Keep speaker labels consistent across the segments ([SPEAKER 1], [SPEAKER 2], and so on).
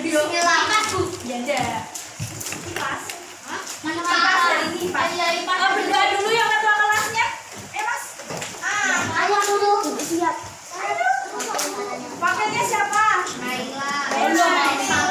[SPEAKER 1] Kipas Bu. Ya enggak. Kipas. Hah? Mana kipas dari ini, Pak? Berdoa dulu ya ketua kelasnya. Mas.
[SPEAKER 2] Ayo dulu. Siap.
[SPEAKER 1] Pakainya siapa?
[SPEAKER 2] Naila. Berdoa dimulai.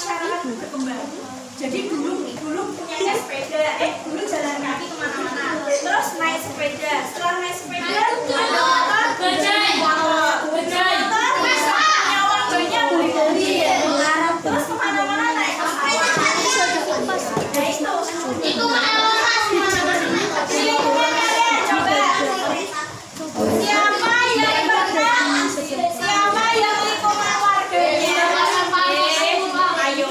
[SPEAKER 1] masyarakat berkembang. Jadi dulu punyanya sepeda, dulu jalan kaki kemana-mana, terus naik sepeda. Setelah naik sepeda ada motor, banyak beli, terus kemana-mana naik sepeda. Nah itu lingkungan kalian coba. Siapa yang lingkungan warganya? Ayo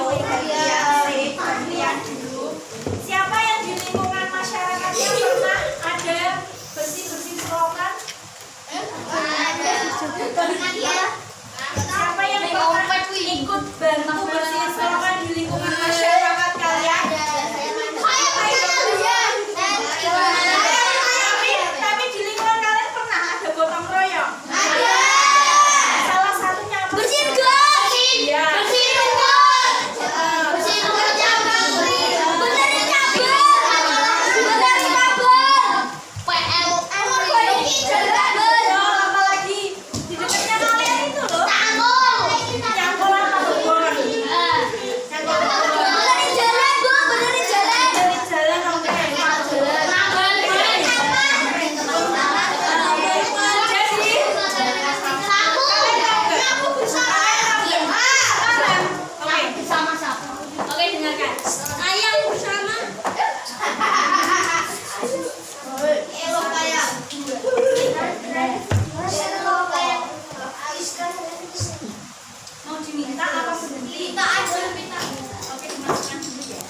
[SPEAKER 1] kalian dulu. Siapa yang di lingkungan masyarakat yang pernah ada bersih-bersih selokan? Siapa yang pernah ikut bantu bersih selokan di lingkungan masyarakat kalian? Tapi di lingkungan kalian pernah ada gotong royong? Salah satunya apa? Iya. Apalagi di dekatnya kalian itu loh. Nyangkolan apa kebon? Dari jalan oke. Oke, dengarkan. Ayam bersama. Mau diminta apa berhenti? Oke, dimasukkan dulu ya.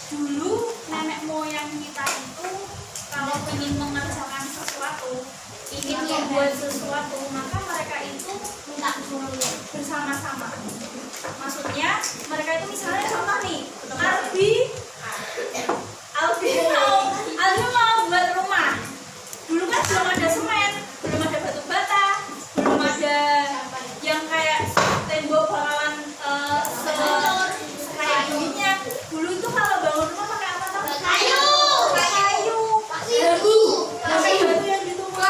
[SPEAKER 1] Dulu nenek moyang kita itu kalau ingin mengerjakan sesuatu, ingin membuat sesuatu, maka mereka itu minta bersama-sama. Maksudnya mereka itu misalnya contoh nih, Albi mau buat rumah. Dulu kan belum ada semen, belum ada batu bata, belum ada yang kayak tembok bakalan kayak gininya. Dulu itu kalau bangun rumah pakai apa tau? Kayu. Pakai batu yang ditumpuk,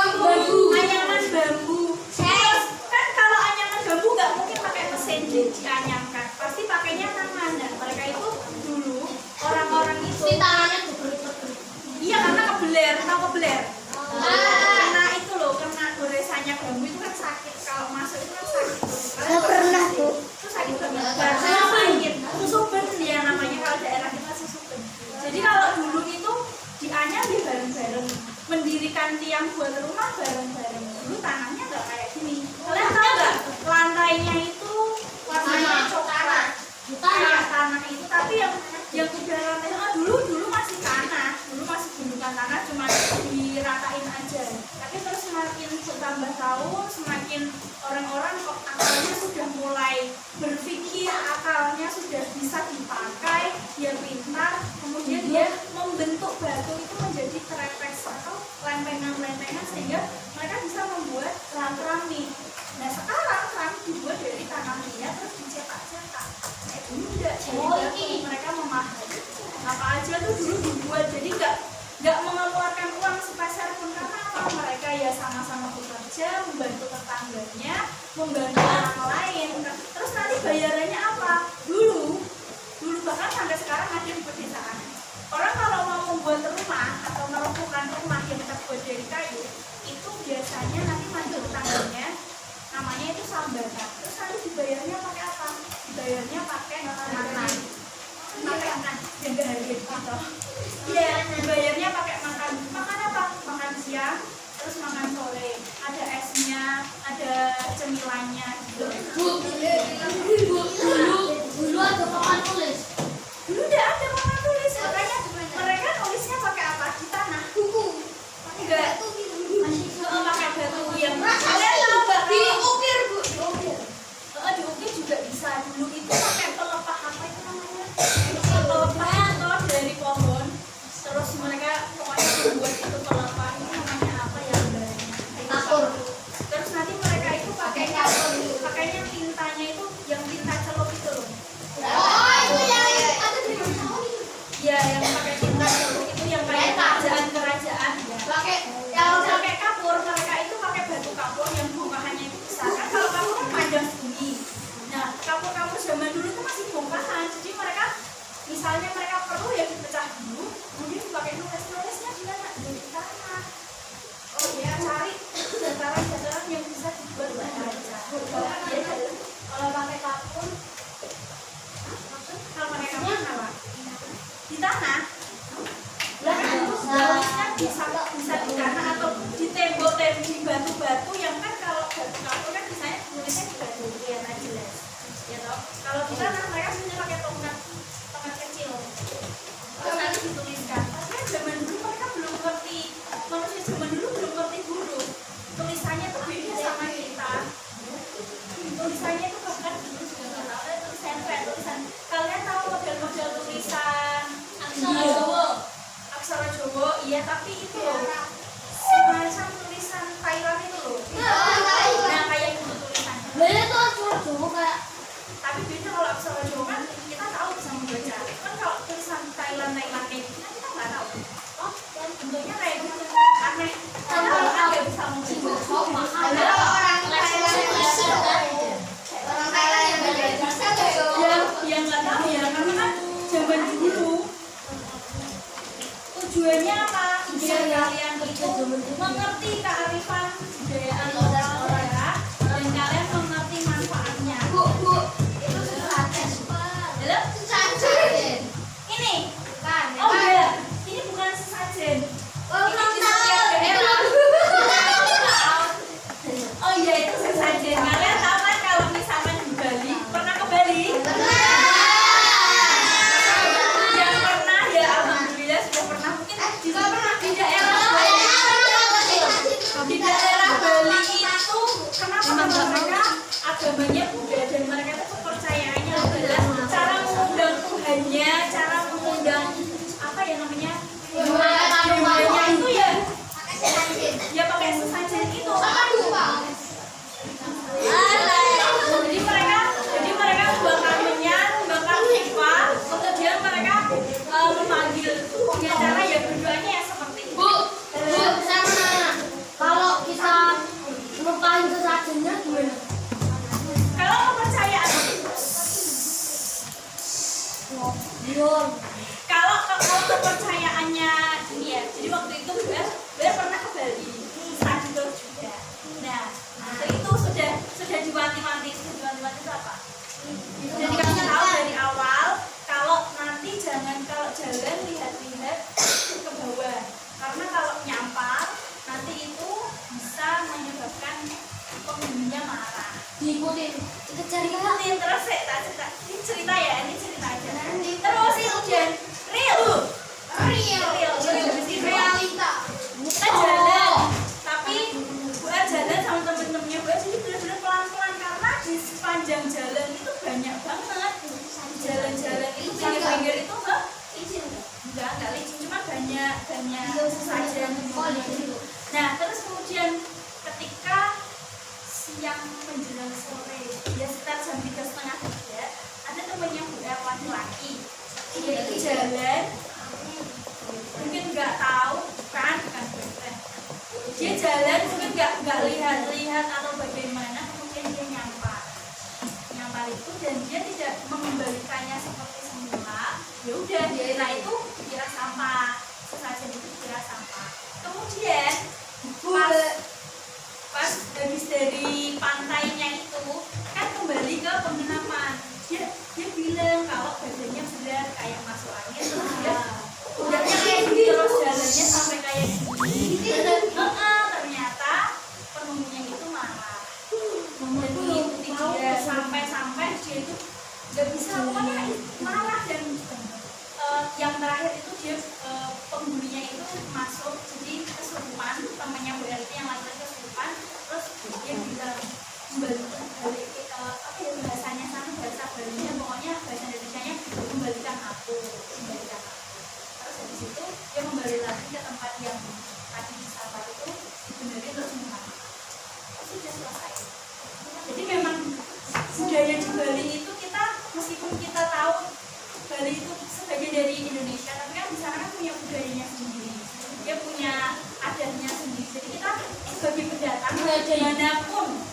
[SPEAKER 1] anyaman bambu. Terus kan kalau anyaman bambu nggak mungkin pakai mesin dianyamkan, pasti pakainya tangan. Dan mereka itu dulu orang-orang itu iya karena kebeler, tahu kebeler? Karena itu loh, karena goresannya bambu itu kan sakit, kalau masuk itu kan sakit.
[SPEAKER 2] Nggak pernah tuh.
[SPEAKER 1] Itu sakit banget. Sakit. Susuben dia namanya kalau daerah kita susuben. Jadi kalau dulu itu dianyam ya bareng-bareng, mendirikan tiang buat rumah bareng-bareng. Dulu tanahnya nggak kayak gini. Kalian tahu nggak? Lantainya itu warnanya coklat. Kayak tanah itu, tapi yang udah lantai dulu masih tanah, dulu masih gundukan tanah, cuma diratain aja. Tapi terus semakin bertambah tahun, semakin orang-orang akalnya sudah mulai berpikir, akalnya sudah bisa dipakai, dia pintar, kemudian dia membentuk batu itu menjadi trepes atau lempengan-lempengan sehingga mereka bisa membuat keramik. Nah sekarang keramik dibuat dari tanah liat terus dicetak-cetak. Dulu enggak, jadi mereka memahami apa aja tuh dulu dibuat, jadi nggak mengeluarkan uang sepeser pun. Karena apa? Mereka ya sama-sama bekerja, membantu tetangganya, membantu orang lain. Terus nanti bayarannya apa? Dulu bahkan sampai sekarang ada di pedesaan. Orang kalau mau membuat rumah atau melakukan rumah yang terbuat dari kayu, itu biasanya nanti manggil tetangganya, namanya itu sambatan. Terus nanti dibayarnya pakai apa? Dibayarnya pakai makanan. Yang gak harga gitu. Iya, dibayarnya pakai makan apa? Makan siang, terus makan sore. Ada esnya, ada cemilannya gitu.
[SPEAKER 2] Dulu ada papan tulis.
[SPEAKER 1] Dulu udah ada papan tulis, makanya mereka nulisnya pakai apa? Di tanah. Buku. Enggak. Pakai batu yang kalian tahu nggak? Diukir, Bu. Diukir juga bisa. Dulu itu pakai pelepah apa itu namanya? Pelepah atau dari pohon. Terus mereka pokoknya membuat itu pelepah. Itu namanya apa ya? Terus nanti mereka itu pakainya tintanya itu yang tinta celup itu. Kalau pakai kapur, kalau pakai kapur apa? Di tanah. Tulisnya bisa di tanah atau di tembok di batu-batu yang kan kalau batu kapur kan misalnya tulisnya di batu ya nah jelas. Ya toh. Kalau di tanah mereka biasanya pakai tongkat kecil. Terus nanti dituliskan. Tapi kan zaman dulu mereka belum ngerti, manusia zaman dulu belum ngerti huruf. Tulisannya tuh beda sama kita. Tulisannya itu bahkan dulu juga nggak tahu ada tulisan. Kalian tahu model-model tulisan aksara Jawa, iya tapi itu loh semacam tulisan Thailand itu loh. Nah kayak gitu tulisannya.
[SPEAKER 2] Beda tuh aksara Jawa kayak.
[SPEAKER 1] Tapi beda kalau aksara Jawa kan kita tahu bisa membaca. Kan kalau tulisan Thailand kayak gitu kan kita nggak tahu. Oh, dan bentuknya kayak gitu aneh. Karena kan nggak bisa membaca. Ada orang Thailand yang yang nggak tahu ya karena kan zaman dulu tujuannya apa? Biar kalian itu mengerti kearifan budayaan lokal daerah dan kalian mengerti manfaatnya. Bu, itu sesajen. Dalam sesajen. Ini kan? Oh iya, ini bukan sesajen. Ini di setiap daerah. Oh iya itu sesajen. Kalian tahu kan kalau misalnya di Bali, pernah ke Bali? Yang pernah ya alhamdulillah sudah pernah. Mungkin juga pernah di daerah Bali itu kenapa mereka agamanya Buddha dan mereka itu kepercayaannya adalah cara mengundang Tuhannya, cara mengundang apa ya namanya dewanya itu ya pakai sesajen itu. Jadi mereka bakal menyan, bakal hikmah, kemudian mereka memanggil punya cara ya berdoanya ya seperti itu.
[SPEAKER 2] Bu, sama. Kalau kita lupain sesajennya gimana?
[SPEAKER 1] Kalau kepercayaan kalau kepercayaannya ini ya, jadi waktu itu gue pernah ke Bali saat itu juga. Nah, itu sudah diwanti-wanti itu apa? Sudah dikasih tahu dari awal kalau nanti kalau jalan lihat-lihat ke bawah karena kalau nyampar nanti itu bisa menyebabkan penghuninya marah.
[SPEAKER 2] Diikutin. Kita cari
[SPEAKER 1] Ikutin terus ini cerita ya, ini cerita aja. Terus ini ujian real. Realita. Kita jalan, tapi buat jalan sama temen-temennya buat jadi benar-benar pelan-pelan karena di sepanjang jalan itu banyak banget jalan-jalan itu pinggir-pinggir itu enggak licin cuma banyak sesajen. Nah terus kemudian ketika siang menjelang sore ya sekitar jam 3:30 ada temennya buat laki-laki dia itu jalan mungkin nggak tahu kan dia jalan mungkin nggak lihat-lihat atau bagaimana kemudian dia nyampar itu dan dia tidak mengembalikannya seperti semula ya udah dia itu dikira sampah sesajen itu dikira sampah kemudian pas habis dari pantainya itu kan kembali ke penginapan dia bilang kalau badannya berat kayak masuk angin terus dia udahnya kayak gini terus jalannya sampai kayak gini ternyata penunggunya itu marah dan mengikuti dia sampai dia itu gak bisa pokoknya marah dan yang terakhir itu dia penghuninya itu masuk jadi kesurupan temannya berarti yang laki-laki kesurupan terus dia bilang balik apa ya bahasanya sama bahasa Balinya pokoknya bahasa Indonesianya kembalikan aku terus habis itu dia kembali lagi ke tempat yang tadi disabar itu dibenerin terus mengalah sudah selesai. Jadi memang budaya di Bali itu kita meskipun kita tahu Bali itu sebagian dari Indonesia tapi kan di sana kan punya budayanya sendiri dia punya adatnya sendiri jadi kita sebagai pendatang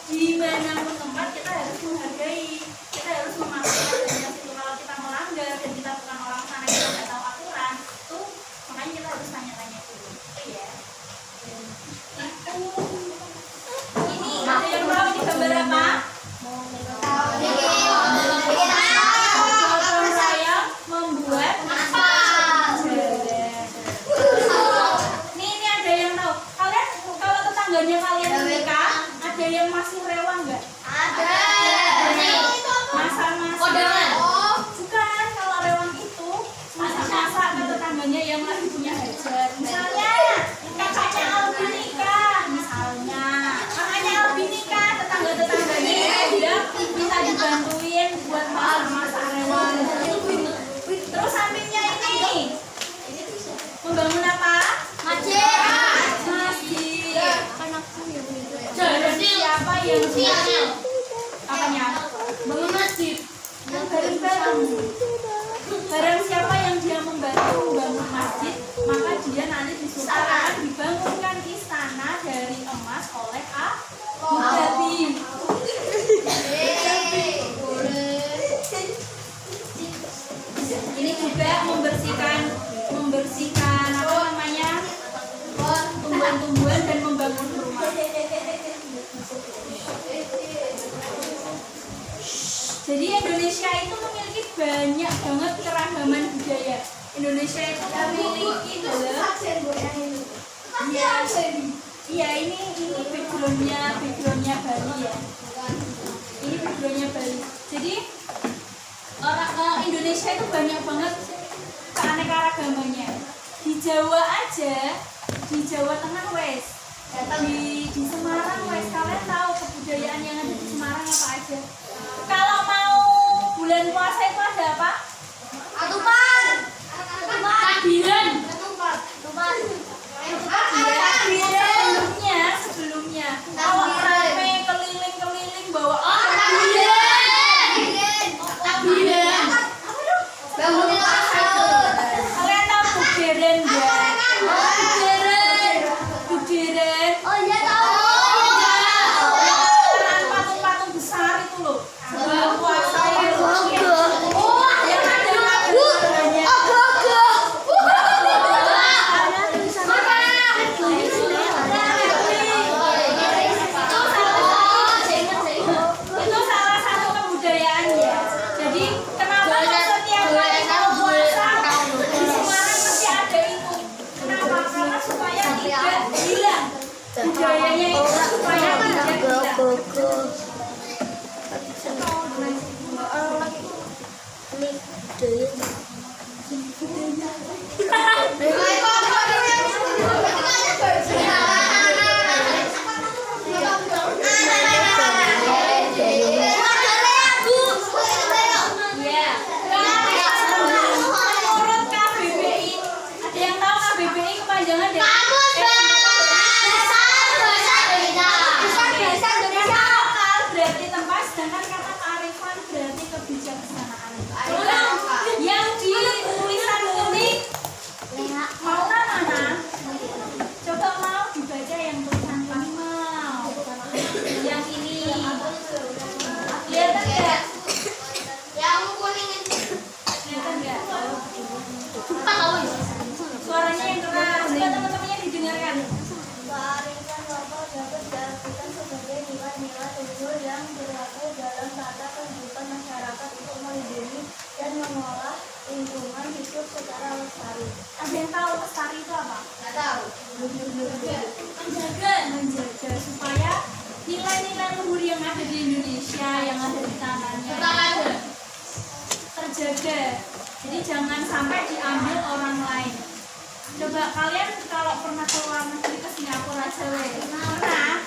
[SPEAKER 1] dimanapun tempat kita harus menghargai kita harus mematuhi adatnya situ kalau kita melanggar dan kita bukan orang sana kita nggak tahu aturan tuh makanya kita harus tanya-tanya dulu ya itu ini ada yang tahu ini gambar apa? yang
[SPEAKER 2] Sialnya.
[SPEAKER 1] apanya?
[SPEAKER 2] Bangun masjid.
[SPEAKER 1] Bareng-bareng. Barang siapa yang dia membantu membangun masjid, maka dia nanti disuruh akan dibangunkan istana dari emas oleh Abu Dhabi. Ini juga membersihkan apa namanya, tumbuhan-tumbuhan dan membangun rumah. Jadi Indonesia itu memiliki banyak banget keragaman budaya. Indonesia itu memiliki iya ini backgroundnya Bali ya. Ini backgroundnya Bali. Jadi orang Indonesia itu banyak banget keanekaragamannya. Di Jawa aja, di Jawa Tengah wes, di Semarang wes, kalian tahu kebudayaan yang ada di Semarang apa aja? Kalau mau bulan puasa itu ada apa? Takbiran. Sebelumnya. Kalau rame keliling-keliling bawa takbiran. Kalian tahu bukderen nggak? Bukderen. Patung-patung besar itu loh. Bulan puasa itu. Yang ada gambarnya. Itu salah satu kebudayaan ya. Jadi kenapa setiap kali kalau puasa di Semarang mesti ada itu? Kenapa? Karena supaya tidak hilang budayanya itu, supaya tidak hilang. Iya. Menurut KBBI, ada yang tahu KBBI kepanjangan dari berarti tempat, sedangkan kata kearifan berarti kebijaksanaan. Yang di tulisan ini mau mana? Coba mau dibaca yang tulisan ini mau. Yang ini. Kelihatan nggak? Kelihatan nggak? Suaranya yang keras. Coba teman-temannya didengarkan.
[SPEAKER 3] Kearifan lokal dapat diartikan sebagai nilai-nilai unggul yang berlaku dalam tata kehidupan masyarakat untuk melindungi dan mengolah lingkungan hidup secara lestari.
[SPEAKER 1] Ada yang tahu lestari itu apa? Menjaga supaya nilai-nilai luhur yang ada di Indonesia, yang ada di tanahnya terjaga. Jadi jangan sampai diambil orang lain. Coba kalian kalau pernah ke luar negeri, ke Singapura aja weh. Pernah?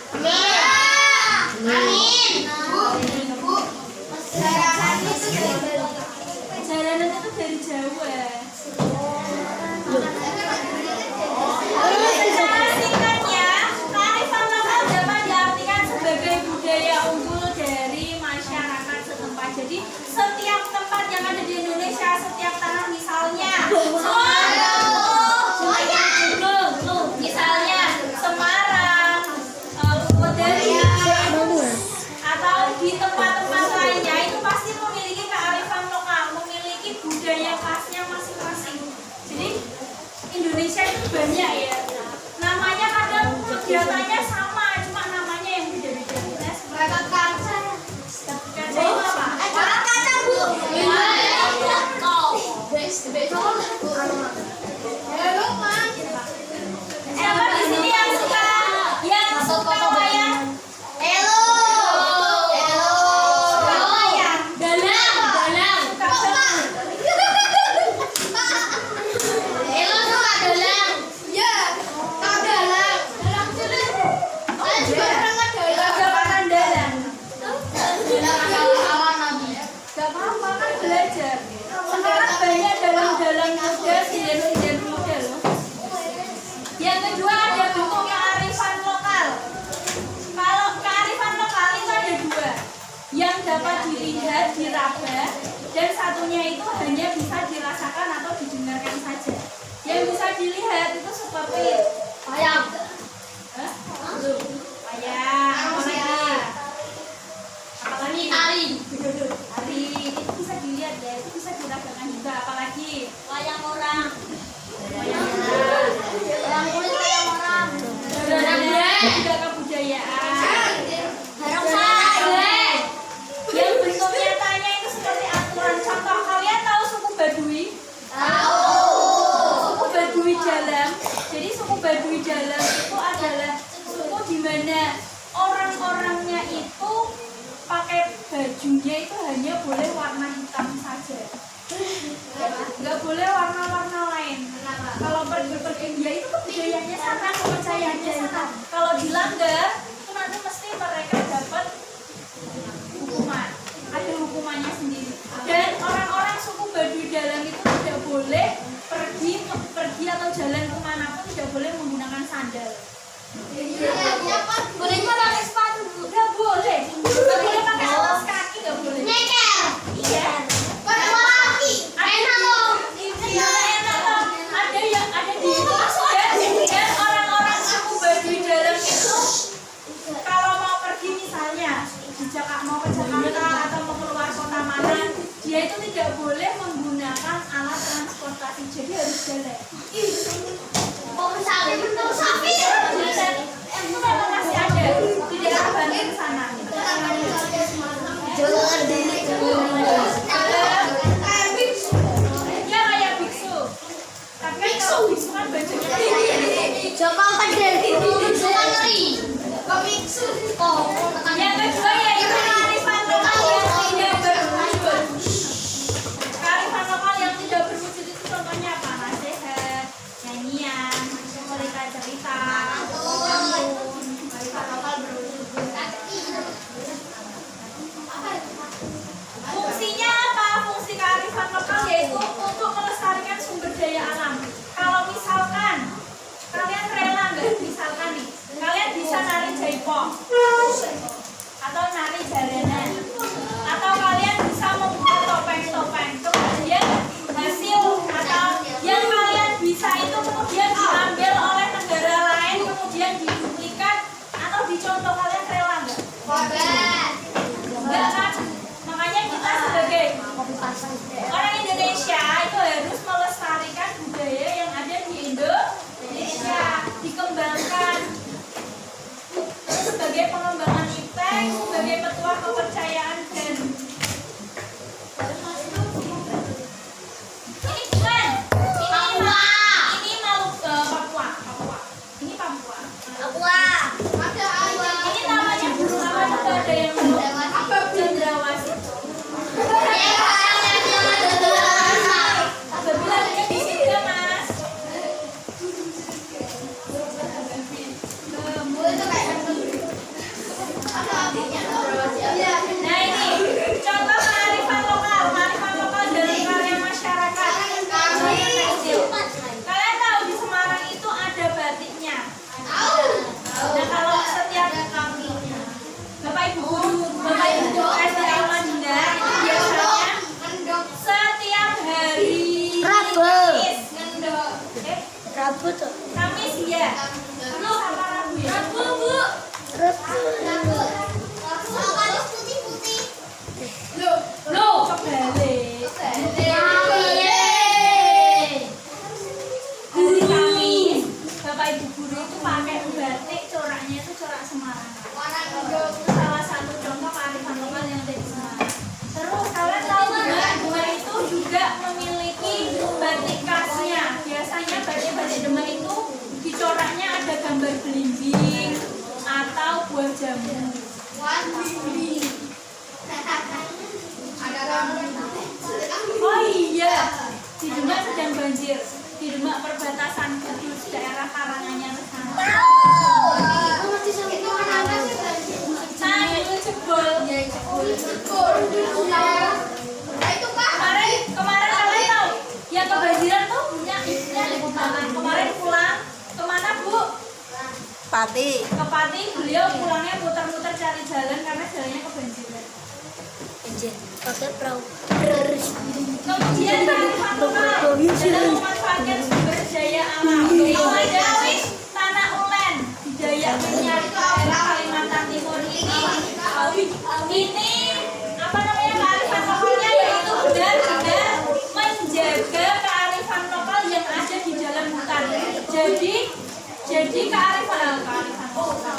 [SPEAKER 1] Perjalanan itu dari Jawa. Secara singkatnya, kearifan lokal dapat diartikan sebagai budaya unggul dari masyarakat setempat. Jadi setiap tempat yang ada di Indonesia, setiap tanah misalnya, misalnya Semarang, atau di tempat-tempat lainnya itu pasti memiliki kearifan lokal, memiliki budaya khasnya masing-masing. Jadi Indonesia itu banyak ya. Namanya kadang kegiatannya sama, cuma namanya yang beda-beda. Kaca itu apa? Kaca Bu. Siapa di sini yang suka wayang? Wayang. Dalang. yang dapat dilihat, diraba, dan satunya itu hanya bisa dirasakan atau didengarkan saja. Yang bisa dilihat itu seperti
[SPEAKER 2] Ayam.
[SPEAKER 1] wayang,
[SPEAKER 2] Apalagi tari.
[SPEAKER 1] tari itu bisa dilihat ya, itu bisa dirasakan juga. Apalagi
[SPEAKER 2] Wayang orang.
[SPEAKER 1] wayang
[SPEAKER 2] Wayang kulit wayang orang.
[SPEAKER 1] juga kebudayaan.
[SPEAKER 2] Barongsai.
[SPEAKER 1] Yang bentuk nyatanya itu seperti aturan. Contoh, kalian tahu suku Baduy? Suku Baduy Dalam. Jadi suku Baduy Dalam itu adalah suku di mana orang-orangnya itu pakai bajunya itu hanya boleh warna hitam saja. Nggak boleh warna-warna lain. Kalau berpergian itu kebudayaannya sana, kepercayaannya sana. Kalau dilanggar itu nanti mesti mereka dapat hukuman. Ada hukumannya sendiri. Dan orang-orang suku Baduy Dalam itu tidak boleh pergi atau jalan kemanapun tidak boleh menggunakan sandal.
[SPEAKER 2] Bolehnya pakai sepatu.
[SPEAKER 1] Nggak boleh. Nggak boleh pakai alas kaki, nggak boleh.
[SPEAKER 2] Nyeker.
[SPEAKER 1] Iya.
[SPEAKER 2] Pakai kaki. Enak loh.
[SPEAKER 1] Ada yang ada di dan orang-orang suku Baduy Dalam itu kalau mau pergi misalnya mau ke Jakarta atau mau keluar kota mana, dia itu tidak boleh menggunakan alat transportasi, jadi harus jalan.
[SPEAKER 2] Mau sapi.
[SPEAKER 1] Itu memang masih ada di daerah Bandung sana. Dia kayak biksu. Tapi kan kalau biksu kan bajunya
[SPEAKER 2] Coba kan biksu kan ngeri. Biksu. Oh,
[SPEAKER 1] yang kedua yaitu kearifan lokal yang tidak berwujud. Kearifan lokal yang tidak berwujud itu contohnya apa? Nasihat, nyanyian, cerita, kearifan lokal berwujud. Fungsinya apa? Fungsi kearifan lokal yaitu untuk melestarikan sumber daya alam. Kalau misalkan kalian rela nggak, misalkan nih, kalian bisa nari jaipong atau nari jaranan, atau kalian bisa membuat topeng-topeng, kemudian hasil atau yang kalian bisa itu kemudian diambil oleh negara lain, kemudian diduplikat atau dicontoh, kalian rela nggak? Enggak kan? Makanya kita sebagai orang Indonesia itu harus melestarikan budaya yang ada di Indonesia, dikembangkan sebagai pengembangan iptek, sebagai petua kepercayaan dan ini bukan, ini Maluku, Papua, ini Papua. Ini namanya itu ada yang cendrawasih. Apabila dia di sini ya mas. Nah ini contoh kearifan lokal dari karya masyarakat. Kalian tahu di Semarang itu ada batiknya. Nah kalau setiap Bapak Ibu guru SD Al-Madinah itu biasanya setiap hari Kamis,
[SPEAKER 2] Rabu tuh.
[SPEAKER 1] Kamis ya. Kamis apa Rabu ya? Loh, kebalik. Hari Kamis, Bapak Ibu guru itu pakai batik, coraknya itu corak Semarang. Itu salah satu contoh kearifan lokal yang ada di Semarang. Terus kalian tahu nggak, Demak itu juga memiliki batik khasnya. Biasanya batik-batik Demak itu dicoraknya ada gambar belimbing atau buah jambu. Oh iya, di Demak sedang banjir. Di Demak perbatasan Kudus, daerah Karanganyar sana. Kemarin kalian tahu yang kebanjiran tuh punya istrinya di mana? Kemarin pulang kemana Bu?
[SPEAKER 4] Pati.
[SPEAKER 1] Ke Pati, beliau pulangnya muter-muter cari jalan karena jalannya kebanjiran.
[SPEAKER 2] pakai perahu.
[SPEAKER 1] Kemudian kearifan lokal dalam memanfaatkan sumber daya alam. Mulai dari tanah ulen di Dayak Kenyar daerah Kalimantan Timur ini apa namanya kearifan lokalnya, yaitu benar-benar menjaga kearifan lokal yang ada di dalam hutan. Jadi kearifan lokal.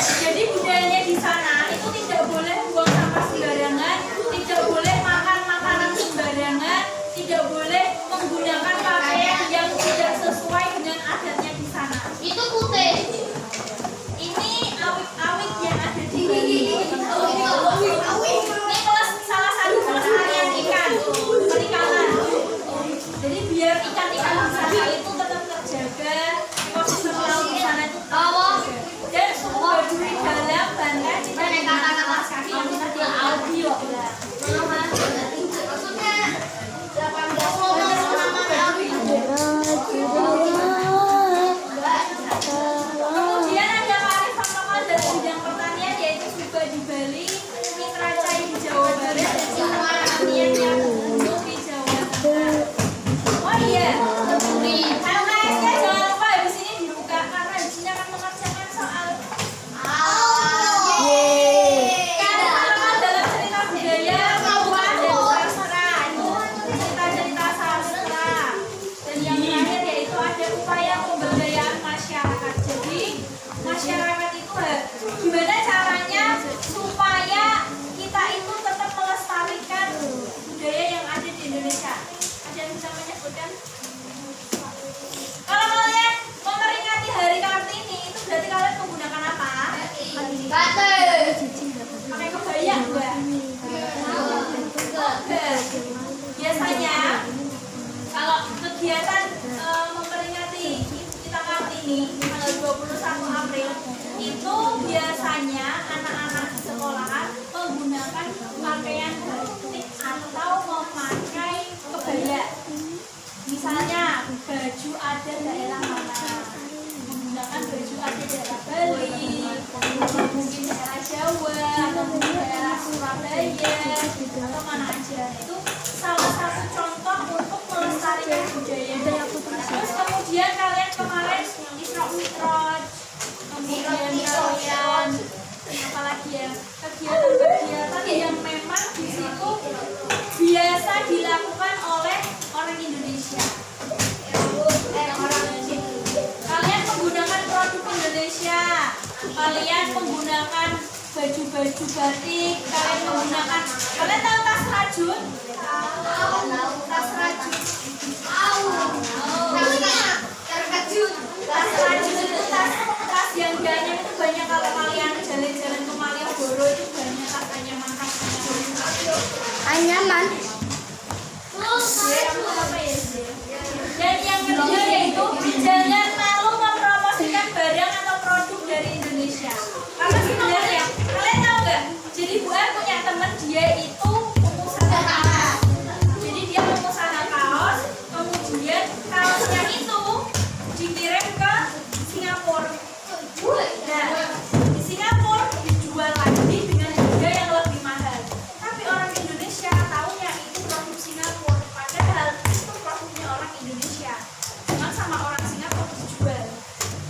[SPEAKER 1] Jadi budayanya di sana itu tidak boleh buang sampah sembarangan, tidak boleh makan makanan sembarangan, tidak boleh menggunakan pakaian yang tidak sesuai dengan adatnya di sana.
[SPEAKER 2] Itu putih.
[SPEAKER 1] Ini awik-awik yang ada di Bali. Ini salah satu pelestarian ikan perikanan. Jadi biar ikan-ikan di sana itu tetap terjaga, ekosistem laut di sana itu terjaga. Dan suhu baduy dalam bangkai kita dengan alas kaki yang kita di audio.
[SPEAKER 2] Maksudnya 18
[SPEAKER 1] Kemudian ada kearifan lokal dari bidang pertanian, yaitu juga di Bali, Mitra Cai di Jawa Barat, dan Cuma Pertanian yang terbentuk di Jawa Tengah. Oh iya, LKS-nya jangan lupa habis ini dibuka karena di sini akan mengerjakan soal. Kearifan lokal dalam cerita budaya, pengetahuan dan sastra, itu cerita-cerita sastra. Dan yang terakhir yaitu ada upaya pemberdayaan masyarakat. Jadi masyarakat itu gimana caranya supaya kita itu tetap melestarikan budaya yang ada di Indonesia. Ada yang bisa menyebutkan? Kalau kalian memperingati Hari Kartini itu berarti kalian menggunakan apa? Pakai kebaya enggak? Biasanya kalau kegiatan memperingati kita Kartini tanggal 21 April itu biasanya anak-anak sekolahan menggunakan pakaian batik atau memakai kebaya. Misalnya baju adat daerah mana, menggunakan baju adat daerah Bali, mungkin daerah Jawa, atau mungkin daerah Surabaya, atau mana aja. Itu salah satu contoh untuk melestarikan budaya. Terus kemudian kalian kemarin Isra Mi'raj, kemudian kalian apalagi ya, kegiatan-kegiatan yang memang di situ biasa dilakukan oleh orang Indonesia. Kalian menggunakan produk Indonesia, kalian menggunakan baju-baju batik, kalian tahu tas rajut? Tas rajut. Tas rajut itu tas yang banyak itu banyak kalau kalian jalan-jalan ke Malioboro itu banyak tas
[SPEAKER 2] Anyaman.
[SPEAKER 1] Dan yang kedua yaitu jangan malu mempromosikan barang atau produk dari Indonesia. Karena sebenarnya kalian tahu nggak? Jadi Bu Ar punya teman, dia itu pengusaha kaos. Jadi dia pengusaha kaos, kemudian kaosnya itu dikirim ke Singapura. Nah, di Singapura dijual lagi dengan harga yang lebih mahal. Tapi orang Indonesia taunya itu produk Singapura, padahal itu produknya orang Indonesia. Cuma sama orang Singapura dijual.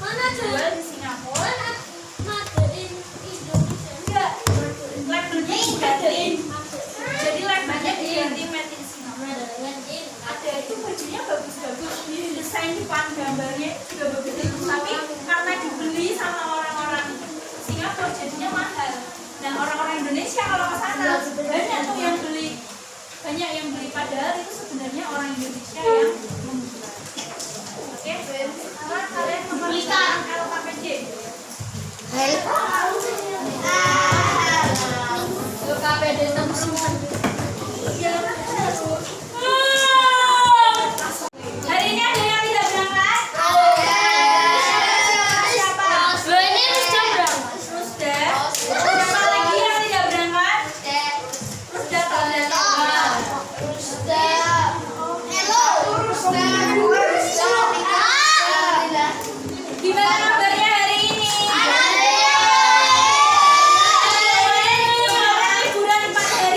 [SPEAKER 2] Mana
[SPEAKER 1] Jual di Singapura.
[SPEAKER 2] Indonesia?
[SPEAKER 1] Enggak, labelnya digantiin. Jadi labelnya diganti made in Singapore. Ada itu bajunya bagus-bagus, desain depan gambarnya juga bagus-bagus. Tapi karena dibeli sama orang-orang Singapura jadinya mahal. Nah orang-orang Indonesia kalau ke sana banyak tuh yang beli, padahal itu sebenarnya orang Indonesia yang membuat. Oke, sekarang kalian mengerjakan LKPD.
[SPEAKER 2] KPD
[SPEAKER 1] Hari ini ada yang tidak berangkat? Siapa?
[SPEAKER 2] Ini Rusda berangkat.
[SPEAKER 1] Rusda. Siapa lagi yang tidak berangkat? Rusda tak berangkat. Gimana kabarnya hari ini? Kemarin liburan 4 hari.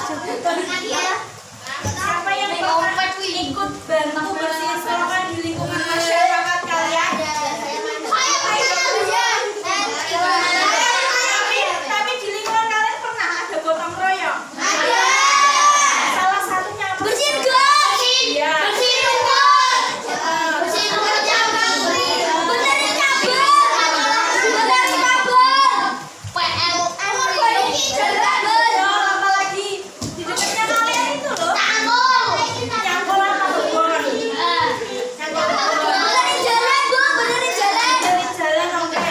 [SPEAKER 1] Siapa yang ikut bantu bersihin selokan di lingkungan masyarakat kalian? Tapi di lingkungan kalian pernah ada gotong royong? Salah satunya apa? Iya. Apalagi di dekatnya kalian itu loh. Nyangkul apa kebon? Dari jalan oke.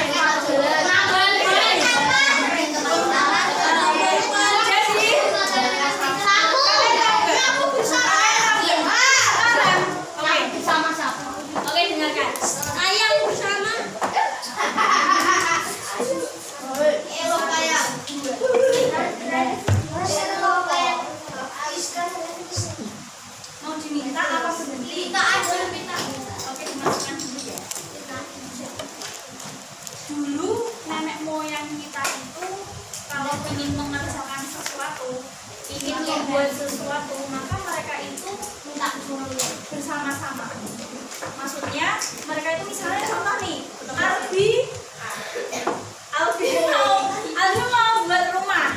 [SPEAKER 1] Oke, dengarkan. Ayam bersama. Mau diminta apa berhenti? Oke, dimasukkan dulu ya. Dulu nenek moyang kita itu kalau ingin mengerjakan sesuatu, ingin membuat sesuatu, maka mereka itu minta dulu bersama-sama. Maksudnya mereka itu misalnya contoh nih, Albi mau buat rumah.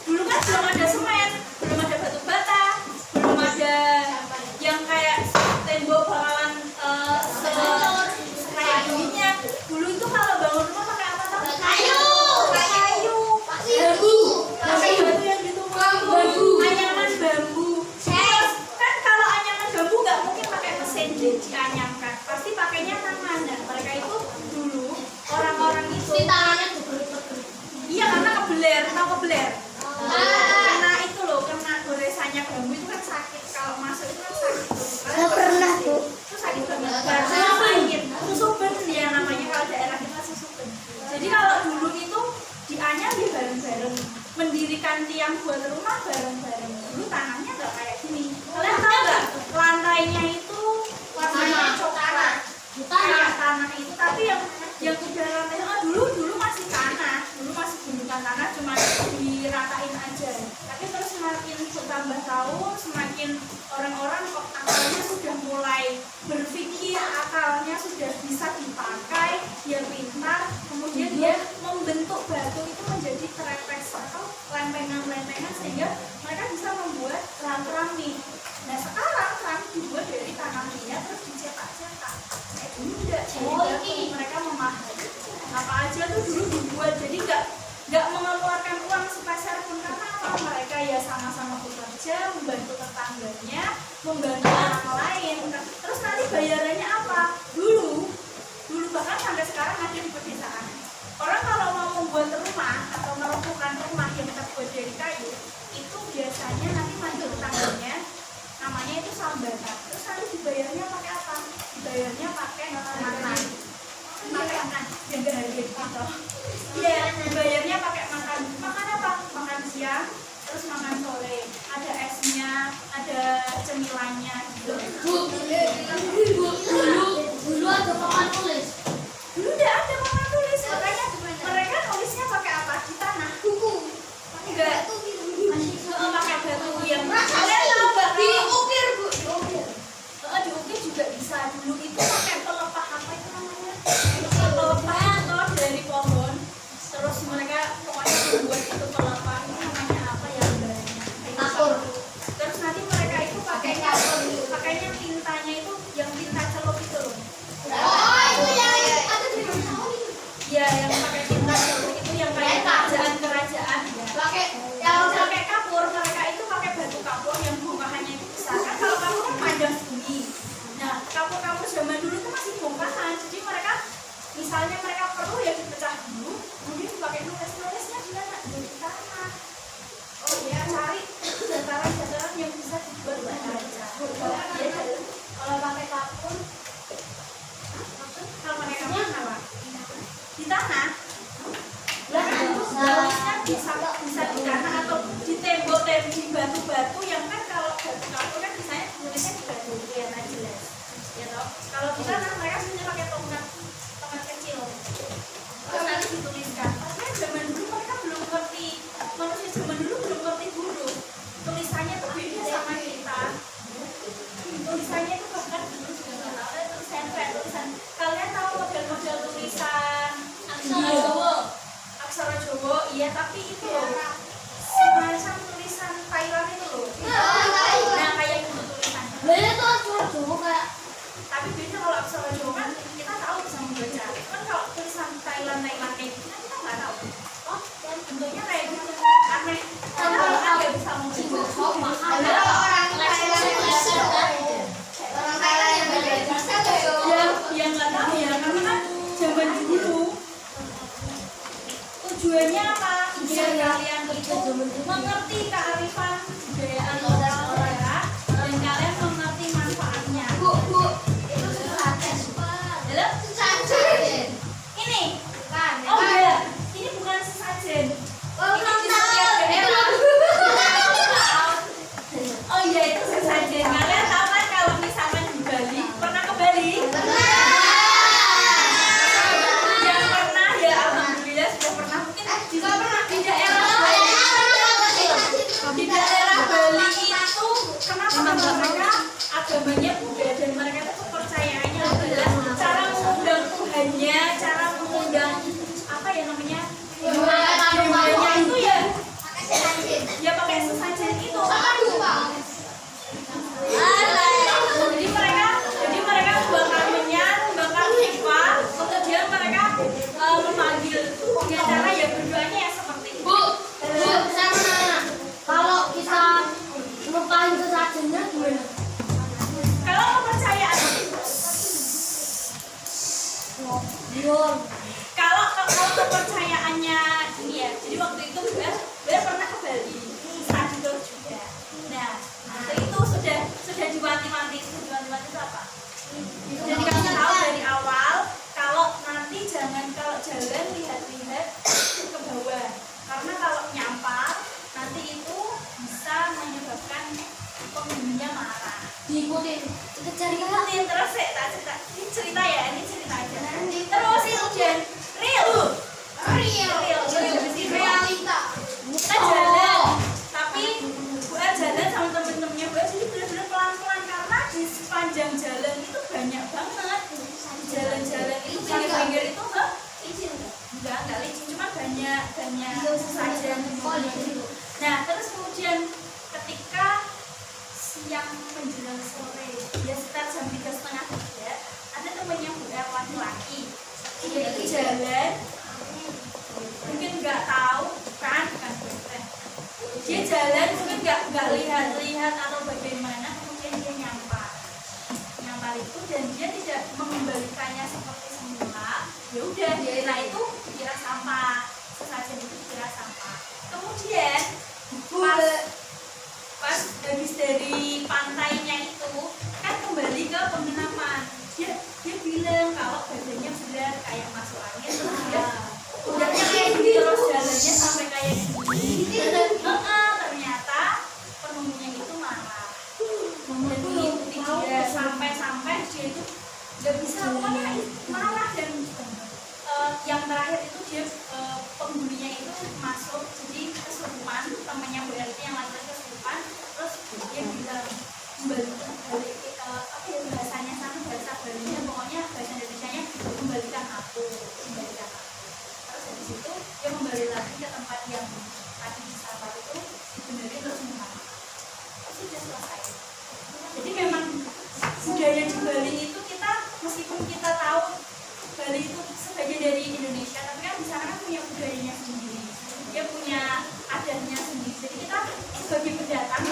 [SPEAKER 1] Dulu kan belum ada semen, belum ada batu bata, belum ada yang kayak tembok bakalan kayak gininya. Dulu itu kalau bangun rumah pakai apa tau? Kayu. Pakai batu yang ditumpuk. Anyaman bambu. Terus kan kalau anyaman bambu nggak mungkin pakai mesin dianyamkan, pasti pakainya tangan. Dan mereka itu dulu orang-orang itu. Iya, karena tahu kebeler. Karena itu loh, kena goresannya bambu itu kan sakit. Kalau masuk itu kan sakit. Itu sakit banget. Susupen dia namanya kalau daerah kita susupen. Jadi kalau dulu itu dianyam dia bareng-bareng, mendirikan tiang buat rumah bareng-bareng. Dulu tanahnya nggak kayak gini. Kalian tahu nggak? Lantainya itu warnanya coklat. Kayak tanah itu, tapi yang udah lantai dulu masih tanah, masih gundukan tanah, cuma diratain aja. Tapi terus semakin bertambah tahun, semakin orang-orang kok akalnya sudah mulai berpikir, akalnya sudah bisa dipakai, dia pintar, kemudian dia membentuk batu itu menjadi trepes atau lempengan-lempengan sehingga mereka bisa membuat keramik. Nah sekarang keramik dibuat dari tanah liat terus dicetak-cetak. Dulu enggak, jadi mereka memahami apa aja tuh dulu dibuat, jadi nggak mengeluarkan uang sepeser pun. Karena apa? Mereka ya sama-sama bekerja, membantu tetangganya, membantu orang lain. Terus nanti bayarannya apa? Dulu bahkan sampai sekarang ada di pedesaan. Orang kalau mau membuat rumah atau merumpukan rumah yang terbuat dari kayu, itu biasanya nanti manggil tetangganya, namanya itu sambatan. Terus nanti dibayarnya pakai apa? Dibayarnya pakai makanan yang berharga gitu. Iya, dibayarnya pakai makan apa? Makan siang, terus makan sore. Ada esnya, ada cemilannya gitu.
[SPEAKER 2] Dulu ada papan tulis.
[SPEAKER 1] Dulu udah ada papan tulis, makanya mereka nulisnya pakai apa? Di tanah. Buku. Enggak. Pakai batu yang kalian tahu nggak? Diukir, Bu. Diukir juga bisa. Dulu itu pakai pelepah apa itu namanya? Pelepah atau dari pohon. Terus mereka pokoknya membuat itu pelepah. Itu namanya apa ya? Kapur. Terus nanti mereka itu pakainya tintanya itu yang tinta celup itu loh.
[SPEAKER 3] Itu yang ada di rumah.
[SPEAKER 1] Iya, yang pakai tinta celup itu yang kayak kerajaan ya. Kalau pakai kapur, mereka itu pakai batu kapur yang bongkahannya itu besar. Kan kalau kapur kan panjang segini. Nah, kapur-kapur zaman dulu itu masih bongkahan. Jadi mereka, misalnya mereka perlu ya dipecah dulu, kemudian dipakai nulisnya di mana? Di tanah. Oh ya, cari dataran-dataran yang bisa dibuat baca. Kalau pakai kapur, kalau pakai kapur apa? Di tanah. Nulisnya bisa di tanah atau di tembok-tembok, di batu-batu yang kan kalau batu kapur kan misalnya nulisnya di batu kelihatan jelas. Ya toh. Kalau di tanah mereka sebenarnya pakai tongkat kecil. Terus nanti dituliskan. Karena zaman dulu mereka belum ngerti, manusia zaman dulu belum ngerti huruf. iya tapi itu loh semacam tulisan Thailand itu loh. Nah kayak gitu tulisannya.
[SPEAKER 2] Beda tuh surat Jawa kayak.
[SPEAKER 1] Tapi beda kalau aksara Jawa kan kita tahu bisa membaca. Kan kalau tulisan Thailand kayak gitu kan kita nggak tahu. Oh dan bentuknya kayak gitu aneh. Padahal kan nggak bisa membaca.
[SPEAKER 3] Ada orang Thailand yang bisa
[SPEAKER 1] Ya nggak tahu ya karena kan zaman dulu tujuannya apa? Biar kalian itu mengerti kearifan budayaan lokal daerah dan kalian mengerti manfaatnya.
[SPEAKER 2] Bu, itu sesajen.
[SPEAKER 1] Halo?
[SPEAKER 2] Sesajen.
[SPEAKER 1] Ini.
[SPEAKER 2] Kan.
[SPEAKER 1] Oh iya, ini bukan sesajen. Ini di setiap daerah. Oh iya itu sesajen. Kalian tahu kan kalau misalkan di Bali, pernah ke Bali? Yang pernah ya alhamdulillah sudah pernah mungkin juga pernah di daerah Bali itu kenapa karena mereka agamanya Buddha dan mereka itu kepercayaannya adalah cara mengundang Tuhannya, cara mengundang apa ya namanya demanya itu ya pakai sesajen itu. Jadi mereka bakal menyan, bakal ikhfa, kemudian mereka memanggil punya cara ya berdoanya ya seperti itu.
[SPEAKER 2] Bu, sama. Kalau kita lupain sesajennya gimana?
[SPEAKER 1] Kalau kepercayaan kalau kepercayaannya ini ya, jadi waktu itu gue pernah ke Bali, saat itu juga. Nah, itu sudah diwanti-wanti itu apa? Jadi kamu tahu dari awal kalau nanti kalau jalan lihat-lihat ke bawah, karena kalau nyampar nanti itu bisa menyebabkan penghuninya marah.
[SPEAKER 2] Diikutin. Kita cari
[SPEAKER 1] Ikutin terus ini cerita ya, ini cerita aja. Terus itu Jen, real.
[SPEAKER 2] realita.
[SPEAKER 1] Kita jalan, tapi gue jalan sama temen-temennya gue jadi bener-bener pelan-pelan karena di sepanjang jalan itu banyak banget. Jalan-jalan itu pinggir-pinggir itu enggak licin, cuma banyak sesajen. Nah terus kemudian ketika siang menjelang sore ya sekitar jam 3:30 ada temennya gue laki-laki dia itu jalan mungkin nggak tahu kan dia jalan mungkin nggak lihat atau bagaimana kemudian dia nyampar itu dan dia tidak mengembalikannya seperti semula ya udah dia itu dikira sampah sesajen itu dikira sampah kemudian pas habis dari pantainya itu kan kembali ke penginapan dia bilang kalau badannya berat kayak masuk angin terus dia udahnya kayak gini terus jalannya sampai kayak gini ternyata penunggunya itu marah jadi dia sampai dia itu nggak bisa pokoknya marah dan yang terakhir itu dia penghuninya itu masuk jadi kesurupan temannya berarti yang laki-laki kesurupan terus dia bilang balik apa ya bahasanya sama bahasa Balinya pokoknya bahasa Indonesianya kembalikan aku terus habis itu dia kembali lagi ke tempat yang tadi disapa itu dibenerin terus mengalah terus sudah selesai. Jadi memang budaya di Bali itu kita meskipun kita tahu Bali itu sebagian dari Indonesia tapi kan di sana kan punya budayanya sendiri dia punya adatnya sendiri jadi kita sebagai pendatang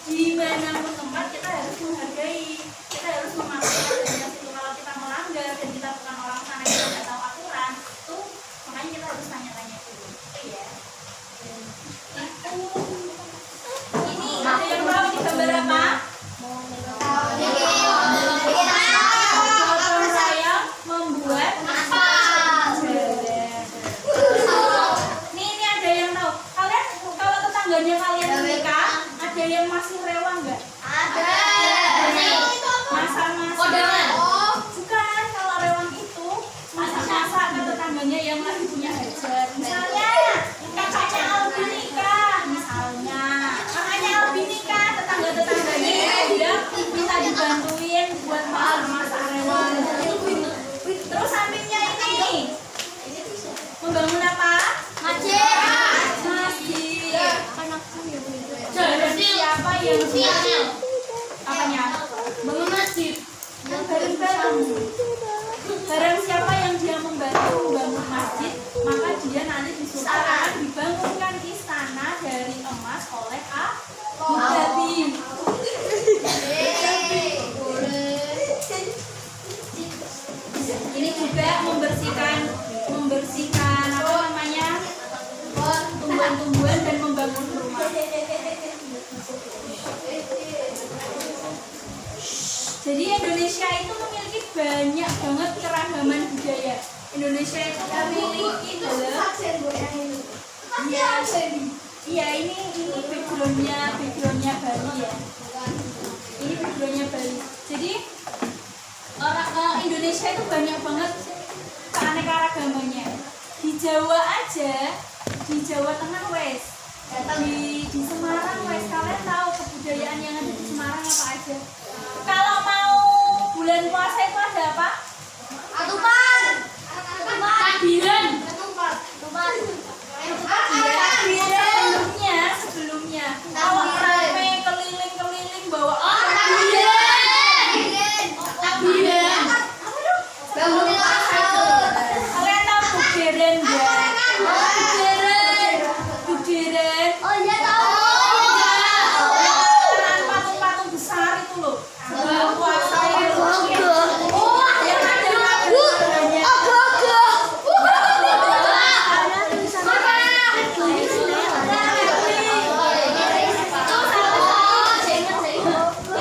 [SPEAKER 1] dimanapun tempat kita harus menghargai kita harus mematuhi adatnya situ kalau kita melanggar dan kita bukan orang sana kita tidak tahu aturan itu makanya kita harus tanya-tanya dulu ya itu ini ada yang tahu ini gambar apa? Saya membuat apa? Ini ada yang tahu. Kalian kalau tetangganya kalian menikah, ada yang masih rewang nggak?
[SPEAKER 3] Ada.
[SPEAKER 1] Masa-masa.
[SPEAKER 2] Oh,
[SPEAKER 1] bukan kalau rewang itu masa-masa ke tetangganya yang lagi punya hajat. Misalnya kakaknya Albi nikah, misalnya kakaknya Albi nikah, tetangga-tetangganya dia minta dibantuin buat masa-masa rewang. Terus sampingnya ini membangun apa? siapa yang apanya?
[SPEAKER 2] Bangun masjid.
[SPEAKER 1] Bareng-bareng. Barang siapa yang dia membantu membangun masjid, maka dia nanti di surga akan dibangunkan istana dari emas oleh Abu Dhabi. Ini juga membersihkan apa namanya, tumbuhan-tumbuhan dan membangun rumah. Jadi Indonesia itu memiliki banyak banget keragaman budaya. Indonesia itu memiliki iya ini backgroundnya Bali ya. Ini backgroundnya Bali. Jadi orang Indonesia itu banyak banget keanekaragamannya. Di Jawa aja, di Jawa Tengah wes, di Semarang wes, kalian tahu kebudayaan yang ada di Semarang apa aja? Kalau mau bulan puasa itu ada apa?
[SPEAKER 2] Ketupat.
[SPEAKER 1] Takbiran.
[SPEAKER 2] Takbiran.
[SPEAKER 1] Sebelumnya kalau rame keliling bawa
[SPEAKER 2] Takbiran. Bangunin orang sahur.
[SPEAKER 1] kalian tahu bugeren nggak? Bugeren.
[SPEAKER 2] Oh iya tahu.
[SPEAKER 1] Patung-patung besar itu loh. Bulan puasa itu. Yang ada banyak.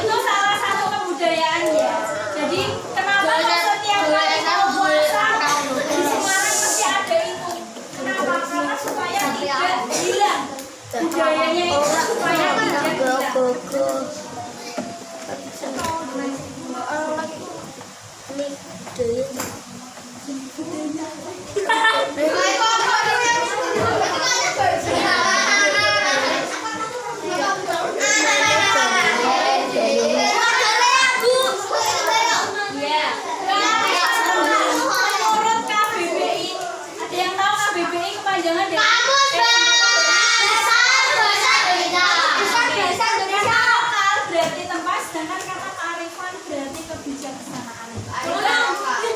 [SPEAKER 1] Itu salah satu kebudayaan ya. Jadi kenapa setiap kali mau puasa di Semarang mesti ada itu? Kenapa? Karena supaya tidak hilang budayanya itu, supaya tidak hilang. Iya. Menurut KBBI, ada yang tahu KBBI kepanjangan dari berarti tempat, sedangkan kata kearifan berarti kebijaksanaan.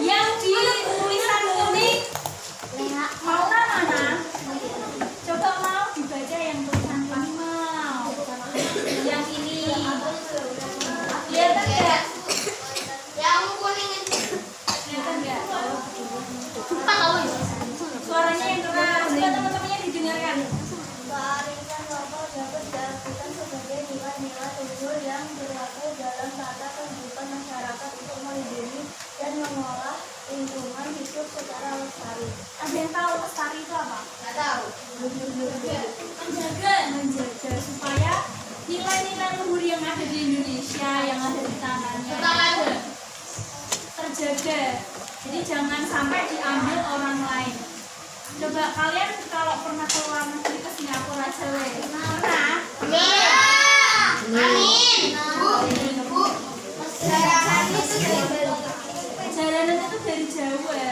[SPEAKER 1] Yang di tulisan kuning mau mana? Coba mau dibaca yang tulisan kuning mau. Yang ini kelihatan nggak? Kelihatan nggak? Suaranya yang keras, coba teman-temannya didengarkan.
[SPEAKER 3] Kearifan lokal dapat diartikan sebagai nilai-nilai luhur yang berlaku dalam tata kehidupan masyarakat untuk melindungi dan mengolah lingkungan hidup secara lestari.
[SPEAKER 1] Ada yang tahu lestari itu apa? Menjaga supaya nilai-nilai luhur yang ada di Indonesia, yang ada di tanahnya terjaga. Jadi jangan sampai diambil orang lain. Coba kalian kalau pernah keluar negeri ke Singapura aja weh. Pernah? Perjalanan itu dari Jawa.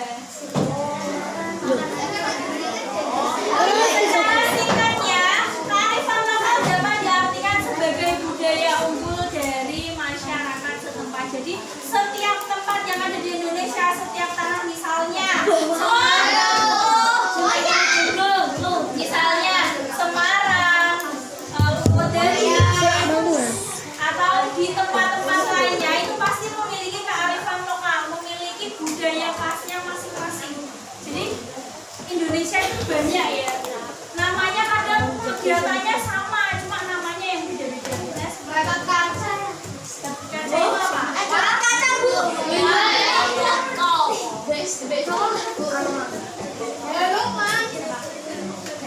[SPEAKER 1] Secara singkatnya, kearifan lokal dapat diartikan sebagai budaya unggul dari masyarakat setempat. Jadi setiap tempat yang ada di Indonesia, setiap tanah misalnya, misalnya Semarang, Purwodadi, atau di tempat-tempat lainnya itu pasti memiliki kearifan lokal, memiliki budaya khasnya masing-masing. Jadi Indonesia itu banyak ya. Namanya kadang kegiatannya sama, cuma namanya yang beda-beda. Kaca itu apa?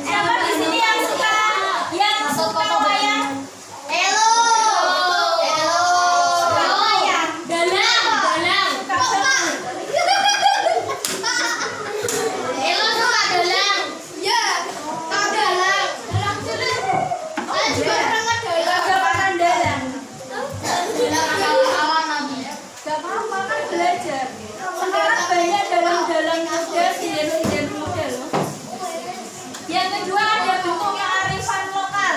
[SPEAKER 1] Siapa di sini yang suka wayang? Suka wayang? Jabatan dalang. Gak apa-apa kan belajar. Sekarang banyak dalang-dalang muda, sinden-sinden muda loh. Yang kedua ada bentuk kearifan lokal.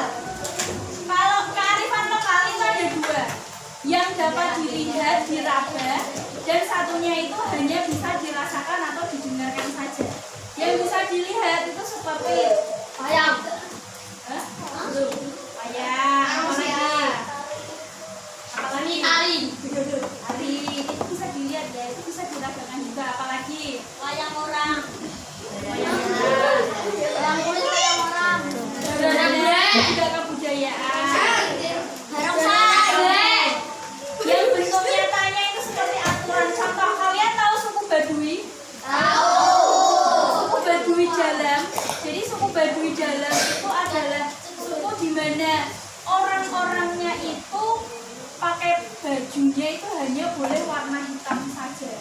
[SPEAKER 1] Kalau kearifan dilihat, diraba, dan satunya itu hanya bisa dirasakan atau didengarkan saja. Yang bisa dilihat itu seperti
[SPEAKER 2] Ayam.
[SPEAKER 1] ayam, apalagi
[SPEAKER 2] Tari.
[SPEAKER 1] hari itu bisa dilihat ya, itu bisa dirasakan juga. Apalagi
[SPEAKER 2] Wayang orang.
[SPEAKER 1] wayang
[SPEAKER 2] Wayang kulit wayang orang.
[SPEAKER 1] juga kebudayaan.
[SPEAKER 2] Barongsai.
[SPEAKER 1] Yang bentuk nyatanya itu seperti aturan. Contoh, kalian tahu suku Baduy? Suku Baduy Dalam. Jadi suku Baduy Dalam itu adalah suku di mana orang-orangnya itu pakai bajunya itu hanya boleh warna hitam saja.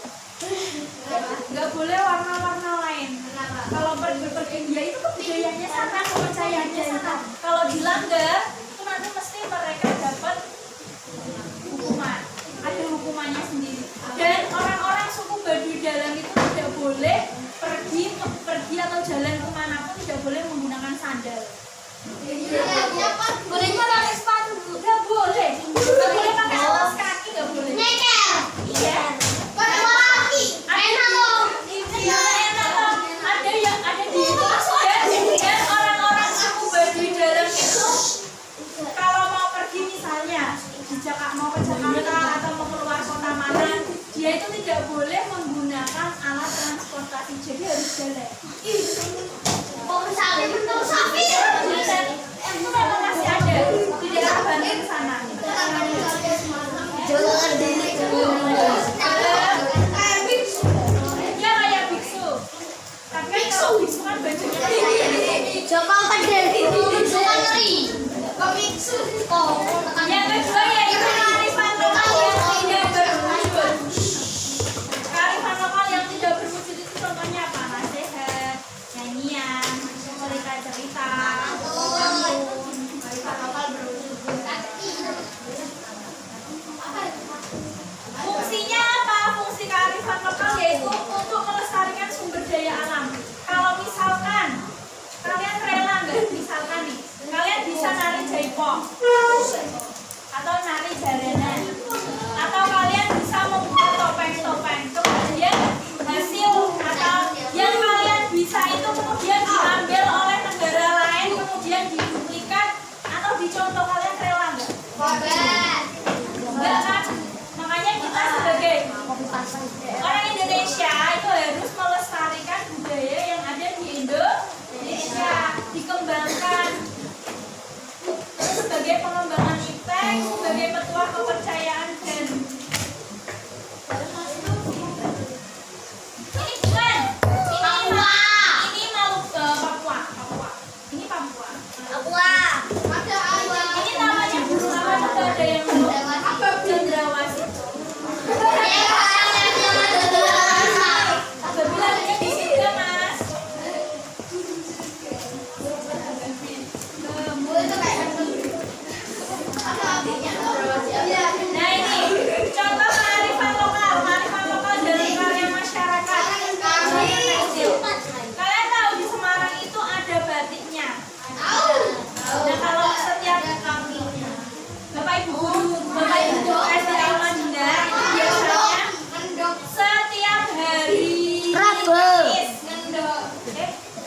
[SPEAKER 1] Nggak boleh warna-warna lain. Kalau berpergian itu kebudayaannya sama, kepercayaannya sama. Kalau dilanggar itu nanti mesti mereka dapat hukuman. Ada hukumannya sendiri. Dan orang-orang suku Baduy Dalam itu tidak boleh pergi atau jalan kemanapun tidak boleh menggunakan sandal.
[SPEAKER 2] Boleh pakai sepatu.
[SPEAKER 1] Nggak boleh. Nggak boleh pakai alas kaki, nggak boleh.
[SPEAKER 2] Nyeker.
[SPEAKER 1] Iya.
[SPEAKER 2] Pakai kaki. Enak dong.
[SPEAKER 1] Iya, enak loh. Ada yang ada di dan orang-orang suku Baduy Dalam itu kalau mau pergi misalnya mau ke Jakarta atau mau keluar kota mana, dia itu tidak boleh menggunakan alat transportasi, jadi harus jalan.
[SPEAKER 2] Mau ke sapi betul sapi.
[SPEAKER 1] Itu memang masih ada di daerah Bandung sana.
[SPEAKER 2] Jangan diri.
[SPEAKER 1] Ya kayak biksu. Tapi kan kalau biksu kan bajunya
[SPEAKER 2] Jangan pedih. Jangan ngeri. Komiksu. Oh,
[SPEAKER 1] yang kedua yaitu kearifan lokal yang tidak berwujud. Kearifan lokal yang tidak berwujud itu contohnya apa? Nasihat, nyanyian, cerita-cerita, pantun. Kearifan lokal berwujud. Fungsinya apa? Fungsi kearifan lokal yaitu untuk melestarikan sumber daya alam. Kalau misalkan kalian rela nggak, misalkan nih, kalian bisa nari jaipong atau nari jaranan, atau kalian bisa membuat topeng-topeng, kemudian hasil atau yang kalian bisa itu kemudian diambil oleh negara lain, kemudian diduplikat atau dicontoh, kalian rela nggak? Enggak kan? Makanya kita sebagai orang Indonesia itu harus melestarikan budaya yang ada di Indonesia, dikembangkan sebagai pengembangan iptek, sebagai petuah kepercayaan dan ini bukan ini Maluku, Papua. Ini Papua. Ini namanya ada yang cendrawasih. Apabila ada di sini ya, Mas. Nah ini contoh kearifan lokal dari karya masyarakat. Kalian tahu di Semarang itu ada batiknya. Nah kalau setiap Bapak Ibu guru SD Al-Madinah itu biasanya setiap hari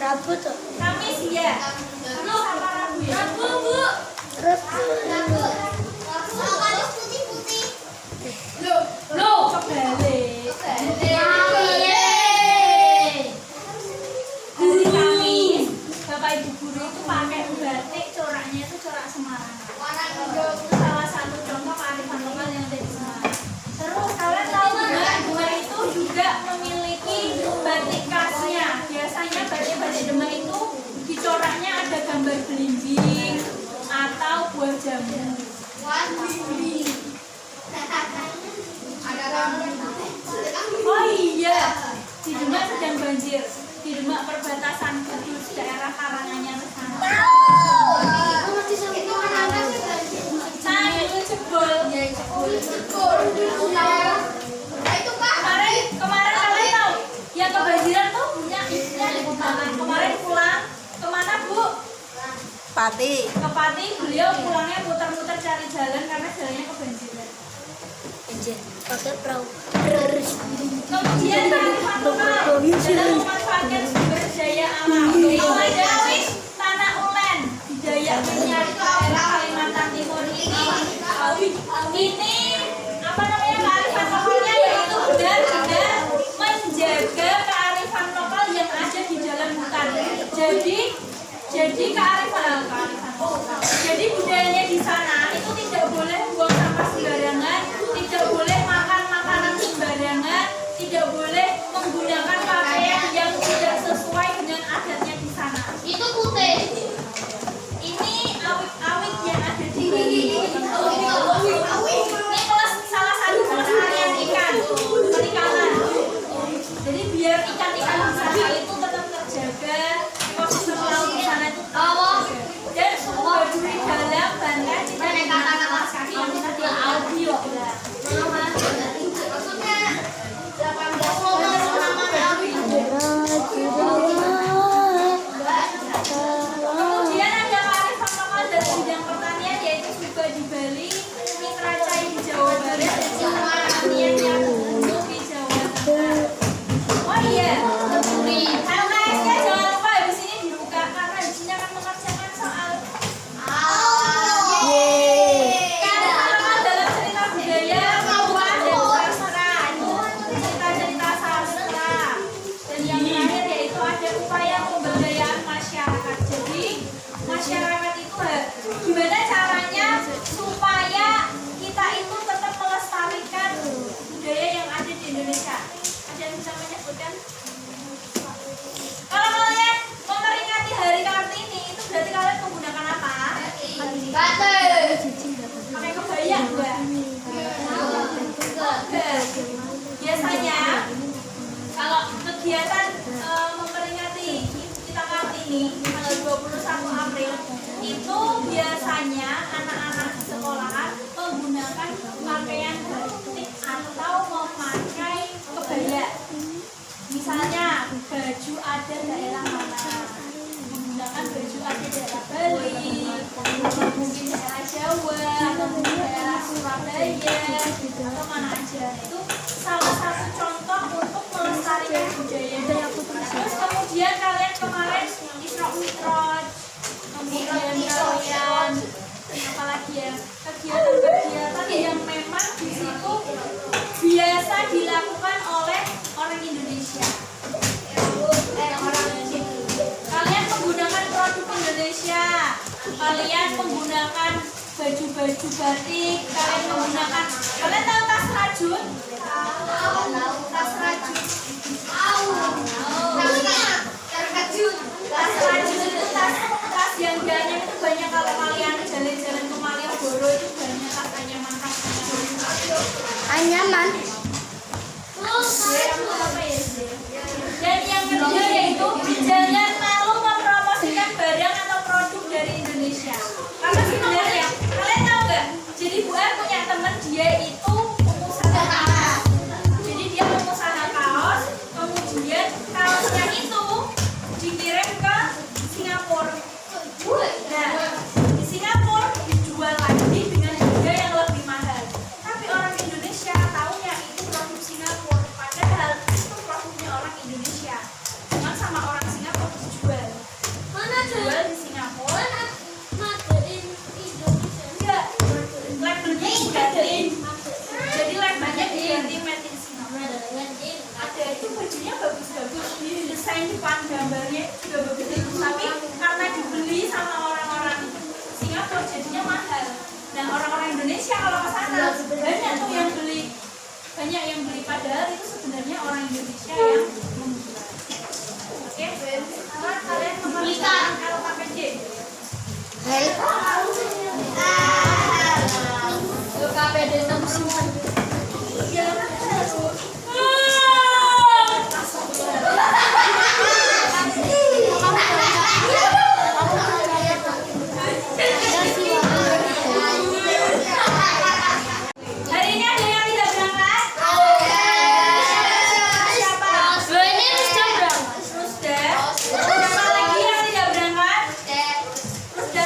[SPEAKER 2] Rabu tuh.
[SPEAKER 1] Kamis ya. Lu sama Rabu ya.
[SPEAKER 2] Rabu, Bu.
[SPEAKER 1] Loh, kebalik. Hari Kamis, Bapak Ibu guru itu pakai batik, coraknya itu corak Semarang. Itu salah satu contoh kearifan lokal yang ada di Semarang. Terus kalian tahu Demak itu juga memiliki batik khasnya. Biasanya batik-batik Demak itu dicoraknya ada gambar belimbing atau buah jambu. Oh iya, di Demak sedang banjir. Di Demak perbatasan Kudus, daerah Karanganyar sana. Tanggul jebol. Kemarin kalian tahu? Ya kebanjiran tuh punya ibunya di Kubangan. Kemarin pulang kemana Bu?
[SPEAKER 4] Pati.
[SPEAKER 1] Ke Pati. Beliau pulangnya muter-muter cari jalan karena jalannya kebanjiran.
[SPEAKER 2] pakai perahu.
[SPEAKER 1] Kemudian kearifan lokal dalam memanfaatkan sumber daya alam. Ada tanah ulen di Dayak Kenyar daerah Kalimantan Timur ini apa namanya kearifan lokalnya yaitu benar-benar menjaga kearifan lokal yang ada di dalam hutan. Jadi kearifan lokal. Jadi budayanya di sana itu tidak boleh buang sampah sembarangan, tidak boleh makan makanan sembarangan, tidak boleh menggunakan pakaian yang tidak sesuai dengan adatnya di sana.
[SPEAKER 2] Itu putih.
[SPEAKER 1] Ini awit-awit yang ada di Bali. Ini salah satu pelestarian ikan, perikanan. Jadi biar ikan-ikan di sana itu tetap terjaga, ekosistem laut di sana itu tetap terjaga. Dan suku Baduy dalam bangkai tidak menggunakan alas kaki yang seperti audio.
[SPEAKER 2] Maksudnya 18
[SPEAKER 1] Kemudian ada kearifan lokal dari bidang pertanian yaitu juga di Bali, Mitra Cai di Jawa Barat, dan Citra Pertanian yang terbentuk di Jawa Tengah. Oh iya, LKS-nya jangan lupa habis ini dibuka karena di sini akan mengerjakan soal. Kearifan lokal dalam cerita budaya, kebuan dan sastra itu cerita-cerita sastra. Dan yang terakhir yaitu ada upaya pemberdayaan masyarakat. Jadi masyarakat itu gimana caranya supaya kita itu tetap melestarikan budaya yang ada di Indonesia. Ada yang bisa menyebutkan? Kalau kalian memperingati Hari Kartini itu berarti kalian menggunakan apa? Pakai kebaya enggak? Biasanya kalau kegiatan memperingati kita Kartini tanggal 21 April itu biasanya anak-anak di sekolahan menggunakan pakaian batik atau memakai kebaya. Misalnya baju adat daerah mana? Menggunakan baju adat daerah Bali, mungkin daerah Jawa, atau mungkin daerah Surabaya, atau mana aja. Itu salah satu contoh untuk melestarikan budaya. Terus kemudian kalian kemarin Isra Mi'raj, kemudian kalian apalagi ya kegiatan-kegiatan yang memang di situ biasa dilakukan oleh orang Indonesia. Kalian menggunakan produk Indonesia, kalian menggunakan baju-baju batik, kalian tahu tas rajut? Tas rajut. Tas rajut itu tas yang banyak itu banyak kalau kalian jalan-jalan ke Malioboro itu banyak tas anyaman. Dan yang kedua yaitu jangan malu mempromosikan barang atau produk dari Indonesia. Karena sebenarnya kalian tahu nggak? Jadi Bu Er punya teman dia itu pengusaha kaos. Jadi dia pengusaha kaos, kemudian kaosnya itu dikirim ke Singapura. Nah, di Singapura dijual lagi dengan harga yang lebih mahal. Tapi orang Indonesia taunya itu produk Singapura, padahal itu produknya orang Indonesia. Cuma sama orang Singapura dijual. Jual di Singapura. Enggak. Labelnya digantiin. Jadi labelnya diganti made in Singapore. Ada itu bajunya bagus-bagus, desain depan gambarnya juga bagus, tapi karena dibeli sama orang-orang Singapura jadinya mahal. Nah orang-orang Indonesia kalau ke sana banyak tuh yang beli, padahal itu sebenarnya orang Indonesia yang membuat. Oke, sekarang kalian memerlukan alfabet J. KPD 64. Ya, hari ini ada yang tidak berangkat? Siapa? Rusda. Siapa lagi yang tidak berangkat? Rusda.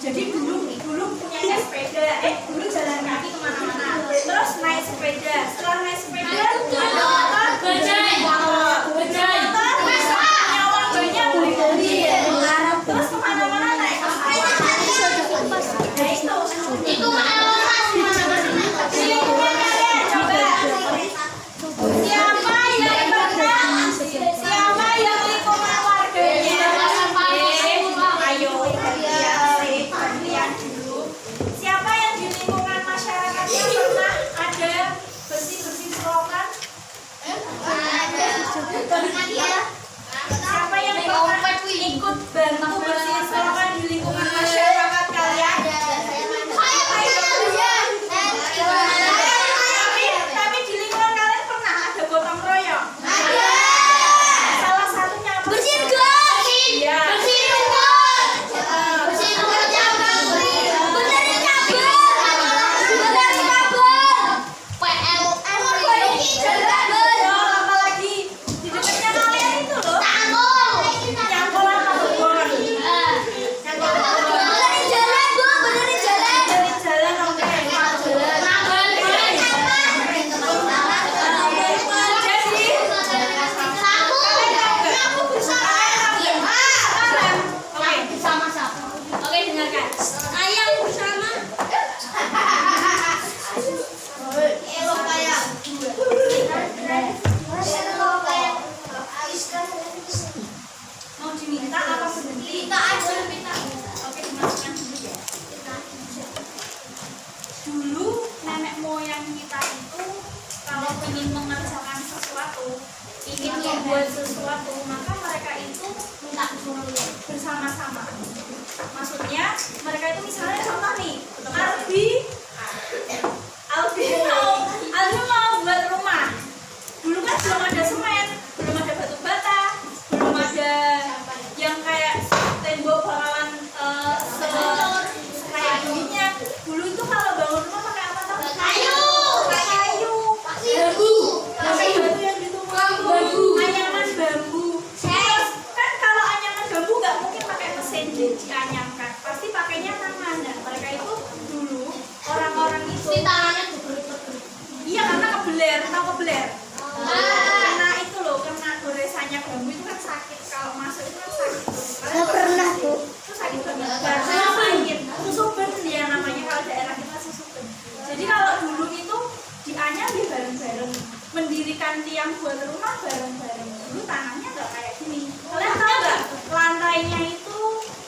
[SPEAKER 1] Jadi dulu punyanya sepeda, dulu jalan kaki kemana-mana, terus naik sepeda, setelah naik sepeda ada motor, nyawa banyak beli, terus kemana-mana naik pesawat. Nah itu coba siapa yang lingkungan warganya? Ayo gantian dulu. Siapa yang di lingkungan masyarakatnya pernah ada bersih-bersih selokan? Siapa yang pernah ikut bantu bersih selokan di lingkungan masyarakat kalian? Tapi di lingkungan kalian pernah ada gotong royong? Salah satunya apa? Iya. Apalagi di dekatnya kalian itu loh. Nyangkul sama kebun. Dari jalan oke. Oke, dengarkan. Ayam bersama. Mau diminta apa berhenti? Oke, dimasukkan dulu ya. Dulu nenek moyang kita itu kalau ingin mengerjakan sesuatu, ingin membuat sesuatu, maka mereka itu minta bersama-sama. Maksudnya mereka itu misalnya contoh nih, Albi mau buat rumah. Dulu kan belum ada semen, belum ada batu bata, belum ada yang kayak tembok bakalan kayak gininya. Dulu itu kalau bangun rumah pakai apa tau? Kayu. Pakai batu yang ditumpuk itu, anyaman bambu. Terus kan kalau anyaman bambu nggak mungkin pakai mesin dianyamkan, pasti pakainya tangan. Dan mereka itu dulu orang-orang itu iya karena kebeler, tahu kebeler? Karena itu loh, karena goresannya bambu itu kan sakit, kalau masuk itu kan sakit. Kalian
[SPEAKER 2] pernah, Bu.
[SPEAKER 1] itu sakit banget. Sakit. Susupen dia namanya, kalau daerah kita susupen. Jadi kalau dulu itu dianyam ya bareng-bareng, mendirikan tiang buat rumah bareng-bareng. Dulu tanahnya nggak kayak gini. Kalian tahu nggak? Lantainya itu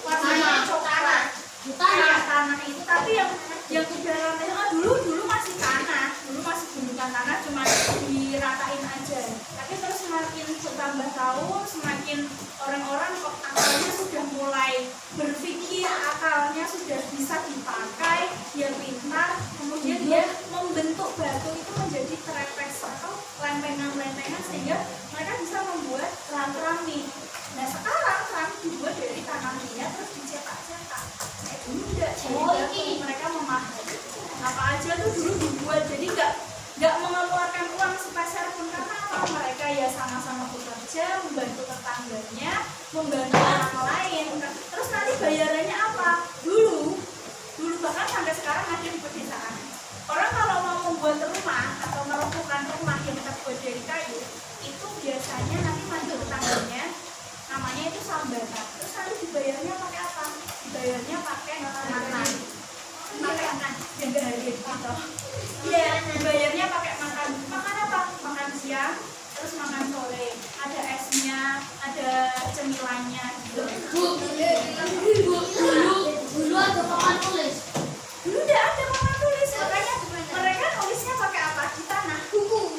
[SPEAKER 1] warnanya coklat. Kayak tanah itu, tapi yang udah lantainya dulu masih tanah, dulu masih gundukan tanah, cuma diratain aja. Tapi terus semakin bertambah tahun, semakin orang-orang kok akalnya sudah mulai berpikir, akalnya sudah bisa dipakai, dia pintar, kemudian dia membentuk batu itu menjadi trepes atau lempengan-lempengan sehingga mereka bisa membuat keramik. Nah sekarang keramik dibuat dari tanah liat terus dicetak-cetak. Dulu enggak, jadi mereka memahami apa aja tuh dulu dibuat, jadi nggak mengeluarkan uang sepeser pun. Karena apa? Mereka ya sama-sama bekerja, membantu tetangganya, membantu orang lain. Terus nanti bayarannya apa? Dulu bahkan sampai sekarang ada di pedesaan, orang kalau mau membuat rumah atau merumpukan rumah yang terbuat dari kayu itu biasanya nanti manggil tetangganya, namanya itu sambatan. Terus nanti dibayarnya pakai apa? Dibayarnya pakai makan yang gede gitu. Iya, dibayarnya pakai makan apa? Makan siang, terus makan sore. Ada esnya, ada cemilannya gitu.
[SPEAKER 2] Dulu ada papan tulis.
[SPEAKER 1] Dulu udah ada papan tulis, makanya mereka nulisnya pakai apa? Di tanah.
[SPEAKER 2] Buku.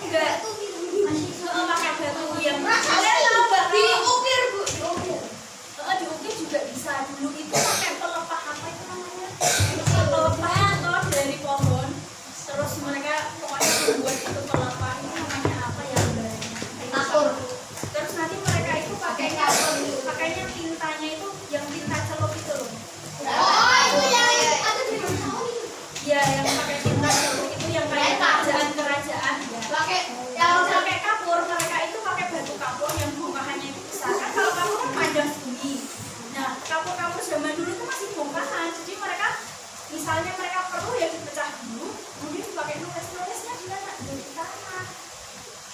[SPEAKER 1] Enggak. Pakai batu yang kalian tahu nggak?
[SPEAKER 2] Diukir, Bu.
[SPEAKER 1] Diukir juga bisa. Dulu itu pakai pelepah apa itu namanya? Pelepah atau dari pohon. Terus mereka pokoknya membuat itu pelepah, itu namanya apa ya?
[SPEAKER 2] Kapur.
[SPEAKER 1] Terus nanti mereka itu pakainya tintanya itu yang tinta celup itu loh.
[SPEAKER 2] Oh, itu
[SPEAKER 1] misalnya mereka perlu ya dipecah dulu, kemudian dipakai nulisnya di mana? Di tanah.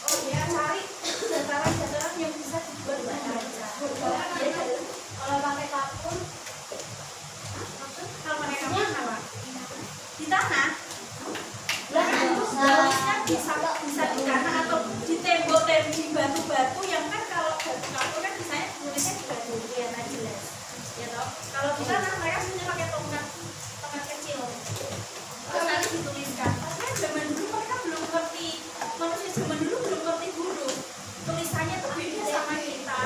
[SPEAKER 1] Oh ya, cari dataran-dataran yang bisa dibuat baca.
[SPEAKER 2] Kalau pakai kapur,
[SPEAKER 1] Kalau mereka apa? Di tanah.
[SPEAKER 2] lah
[SPEAKER 1] Nulisnya bisa di tanah atau di tembok, di batu-batu yang kan kalau batu kapur kan misalnya nulisnya di batu kelihatan jelas. Ya toh. Kalau di tanah mereka sebenarnya pakai tongkat kecil. Terus nanti dituliskan. Karena zaman dulu mereka belum ngerti, manusia zaman dulu belum ngerti huruf. Tulisannya tuh beda sama kita.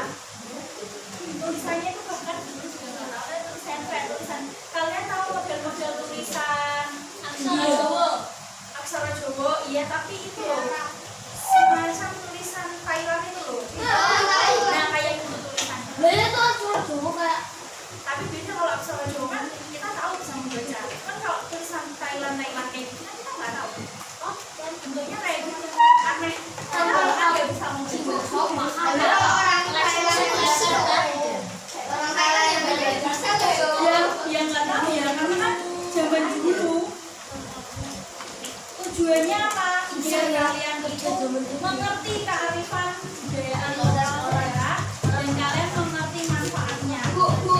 [SPEAKER 1] Tulisannya itu bahkan dulu juga nggak tahu ada tulisan. Kalian tahu model-model tulisan aksara Jawa, iya, tapi itu loh semacam tulisan Thailand itu loh. Nah, kayak gitu tulisannya.
[SPEAKER 2] beda tuh aksara Jawa kayak
[SPEAKER 1] Tapi beda kalau aksara Jawa kan kita tahu bisa membaca. Kan kalau tulisan Thailand kayak gitu kan kita nggak tahu. Oh, dan bentuknya kayak gitu aneh. Karena kan nggak bisa membaca. Yang nggak tahu ya, karena kan zaman dulu tujuannya apa? Biar kalian itu mengerti kearifan budayaan lokal daerah dan kalian mengerti manfaatnya.
[SPEAKER 2] itu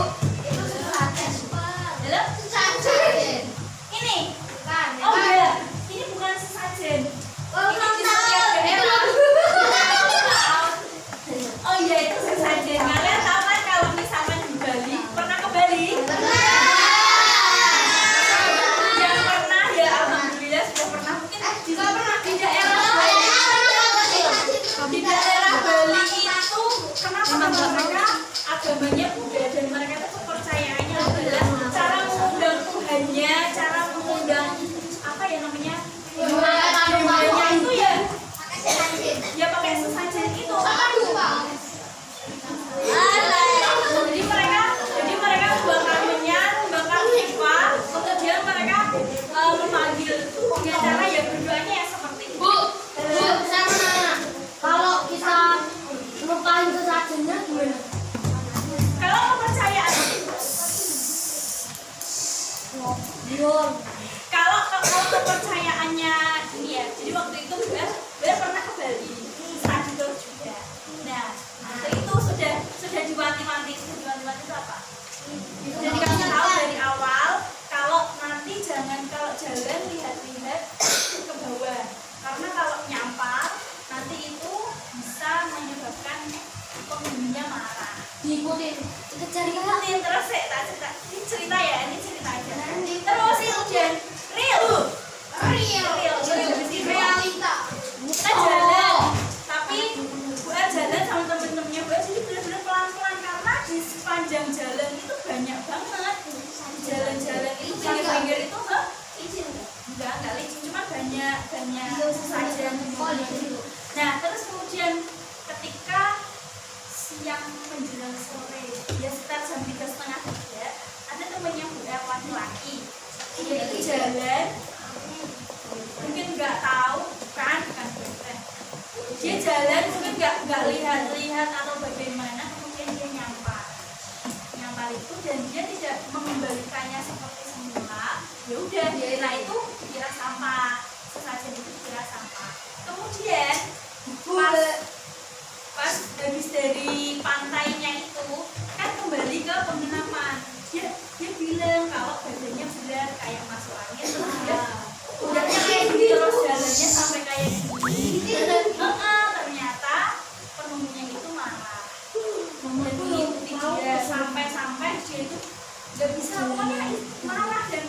[SPEAKER 1] Dalam ini, oh iya, ini bukan sesajen. Ini di setiap daerah. Oh iya, itu sesajen. Kalian tahu kan kalau misalkan di Bali, pernah ke Bali? Yang pernah ya, alhamdulillah sudah pernah. Mungkin di daerah Bali itu kenapa mereka agamanya Buddha dan mereka itu kepercayaannya adalah cara mengundang Tuhannya, cara mengundang apa ya namanya Tuhannya itu ya pakai sesajen itu. Jadi mereka bakal menyan, bakal pipa, kemudian mereka memanggil dengan cara ya berdoanya ya seperti itu.
[SPEAKER 2] Bu, saya mau nanya, kalau kita lupain sesajennya gimana?
[SPEAKER 1] Kalau kepercayaan kalau kepercayaannya ini ya, jadi waktu itu Bel pernah ke Bali saat itu juga. Nah, itu sudah diwanti-wanti itu apa? Sudah dikasih tahu dari awal kalau nanti kalau jalan lihat-lihat ke bawah, karena kalau nyampar nanti itu bisa menyebabkan penghuninya marah.
[SPEAKER 2] Diikutin,
[SPEAKER 1] Cari kalian terus ini cerita ya, ini cerita aja. Terus hujan real.
[SPEAKER 2] realita.
[SPEAKER 1] Kita jalan, tapi gue jalan sama temen-temennya gue jadi bener-bener pelan-pelan karena di sepanjang jalan itu banyak banget. Jalan-jalan itu pinggir-pinggir itu enggak licin, cuma banyak saja. Nah, terus kemudian ketika siang menjelang sore, ya sekitar jam 3:30 ada temennya gue laki-laki. Dia itu jalan, mungkin nggak tahu kan boyfriend. Dia jalan mungkin nggak lihat atau bagaimana, kemudian dia nyampar itu dan dia tidak mengembalikannya seperti semula. Ya udah, nah itu dikira sampah, sesajen itu dikira sampah. Kemudian pas habis dari pantainya itu kan kembali ke penginapan, dia bilang kalau badannya berat kayak masuk angin, terus dia udahnya kayak gini terus jalannya sampai kayak gini. Ternyata penunggunya itu marah, mengikuti dia sampai dia itu nggak bisa, pokoknya marah. Dan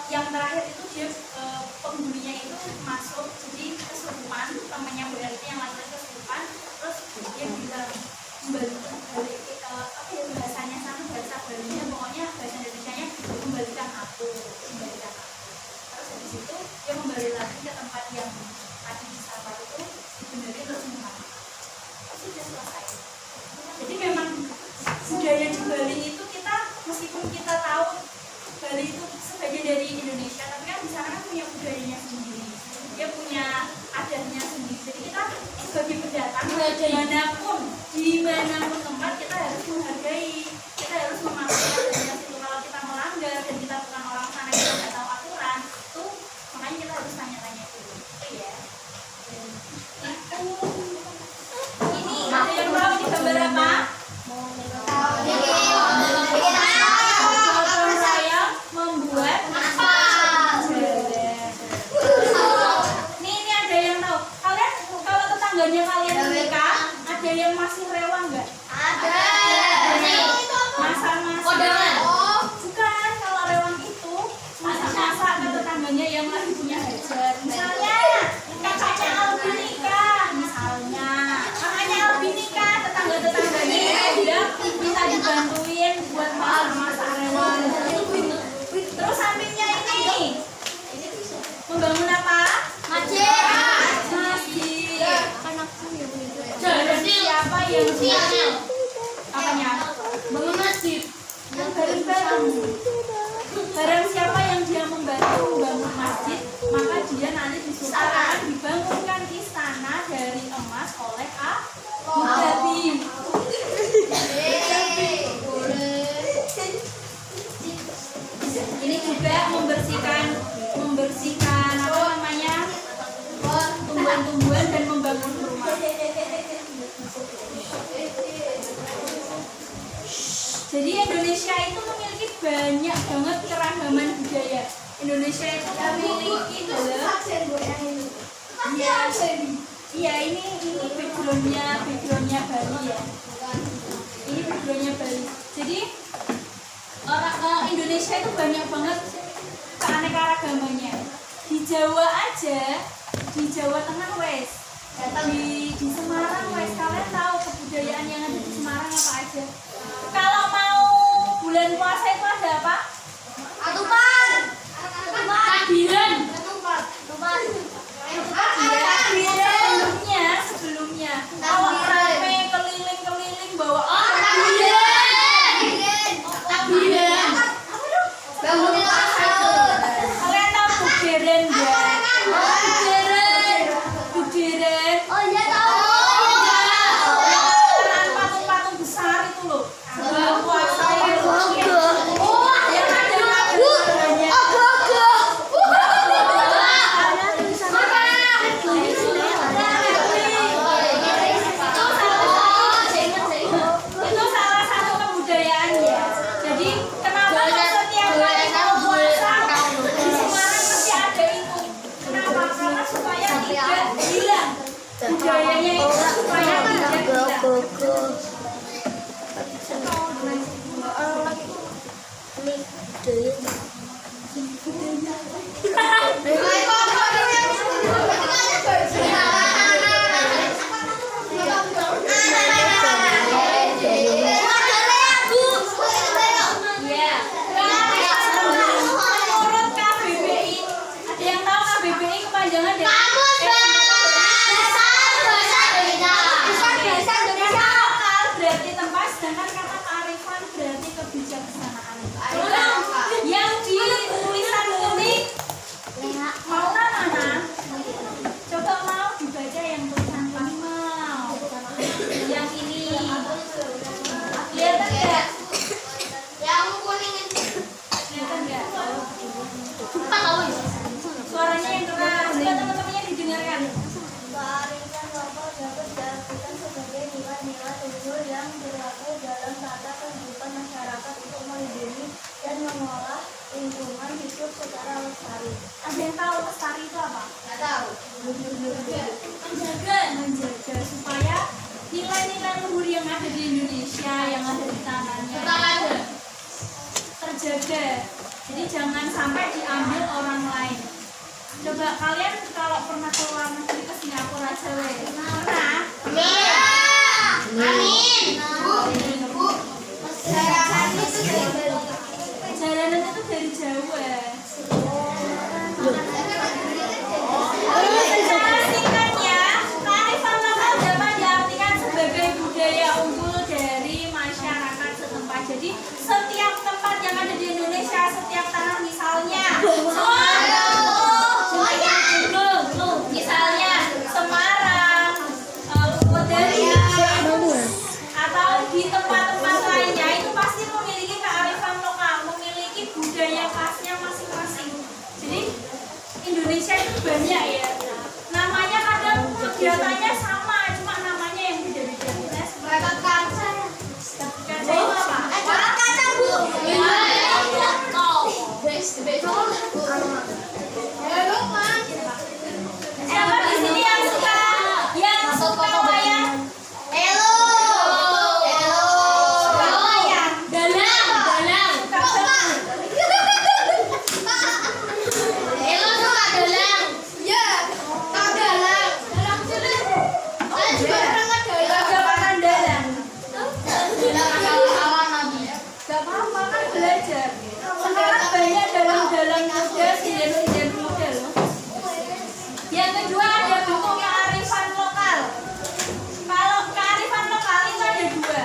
[SPEAKER 1] yang terakhir itu dia penghuninya itu masuk jadi kesurupan, temannya berarti yang laki-laki kesurupan, terus dia bilang kembalikan balik apa ya bahasanya sama bahasa Balinya, pokoknya bahasa Indonesianya kembalikan aku. Terus habis itu dia kembali lagi ke tempat yang tadi disapa itu, dibenerin terus mengaku. Sudah selesai. Jadi memang budaya di Bali itu kita meskipun kita tahu Bali itu sebagian dari Indonesia, tapi kan di sana kan punya budayanya sendiri, dia punya adatnya sendiri. Jadi kita sebagai pendatang dimanapun tempat kita harus menghargai, kita harus mematuhi adanya situ. Kalau kita melanggar dan kita bukan orang sana yang lagi punya hajat. Misalnya kakaknya Albi nikah, misalnya kakaknya Albi nikah, tetangga-tetangganya dia minta dibantuin buat masak rewang. Terus sampingnya ini membangun apa? Masjid. Dan siapa yang apanya? Bangun masjid. Yang barang siapa yang dia membantu membangun masjid, maka dia nanti disuruh akan dibangunkan istana dari emas oleh Bupati. Ini juga membersihkan apa namanya, tumbuhan-tumbuhan dan membangun rumah. Jadi Indonesia itu memiliki banyak banget keragaman budaya. Indonesia itu memiliki iya ini backgroundnya Bali ya. Ini backgroundnya Bali. Jadi orang Indonesia itu banyak banget keanekaragamannya. Di Jawa aja, di Jawa Tengah wes, di Semarang wes. Kalian tahu kebudayaan yang ada di Semarang apa aja? Kalau mau bulan puasa itu ada apa?
[SPEAKER 2] Atupan.
[SPEAKER 1] Takbiran. Sebelumnya. Kalau rame keliling bawa takbiran. Kalian tahu bugeren enggak? Bugeren.
[SPEAKER 2] Oh iya tahu.
[SPEAKER 1] Patung-patung besar itu loh. Sebelum puasa itu. Budayanya itu supaya tidak hilang. Menurut KBBI, ada yang tahu KBBI kepanjangan dari berarti tempat, sedangkan kata kearifan berarti kebijaksanaan. Yang di tulisan ini mau mana? Coba mau dibaca yang tulisan ini mau. Yang ini kelihatan nggak?
[SPEAKER 2] Yang kuning
[SPEAKER 1] Kelihatan nggak? Suaranya yang keras. Coba teman-temannya didengarkan.
[SPEAKER 3] Kearifan lokal dapat diartikan sebagai nilai-nilai luhur yang berlaku dalam tata kehidupan masyarakat untuk melindungi dan mengolah lingkungan hidup secara lestari.
[SPEAKER 1] Ada yang tahu lestari itu apa?
[SPEAKER 2] Nggak tahu.
[SPEAKER 1] Menjaga supaya nilai-nilai luhur yang ada di Indonesia, yang ada di tanahnya terjaga. Jadi jangan sampai diambil orang lain. Coba kalian kalau pernah ke luar negeri, ke Singapura aja weh. Pernah?
[SPEAKER 2] Amin. Bu.
[SPEAKER 1] Jalanan itu dari Jawa. Secara singkatnya, kearifan lokal dapat diartikan sebagai budaya unggul dari masyarakat setempat. Jadi setiap tempat yang ada di Indonesia, setiap tanah misalnya, misalnya Semarang, atau di tempat-tempat lainnya itu pasti memiliki kearifan lokal, memiliki budaya khasnya masing-masing. Jadi Indonesia itu banyak ya. Namanya kadang kegiatannya sama, cuma namanya yang beda-beda. Kaca itu apa?
[SPEAKER 2] Kaca, Bu.
[SPEAKER 1] Siapa di sini yang suka wayang? Suka wayang? Dalam. Suka banget. kedua ada bentuk kearifan lokal. Kalau kearifan lokal itu ada dua,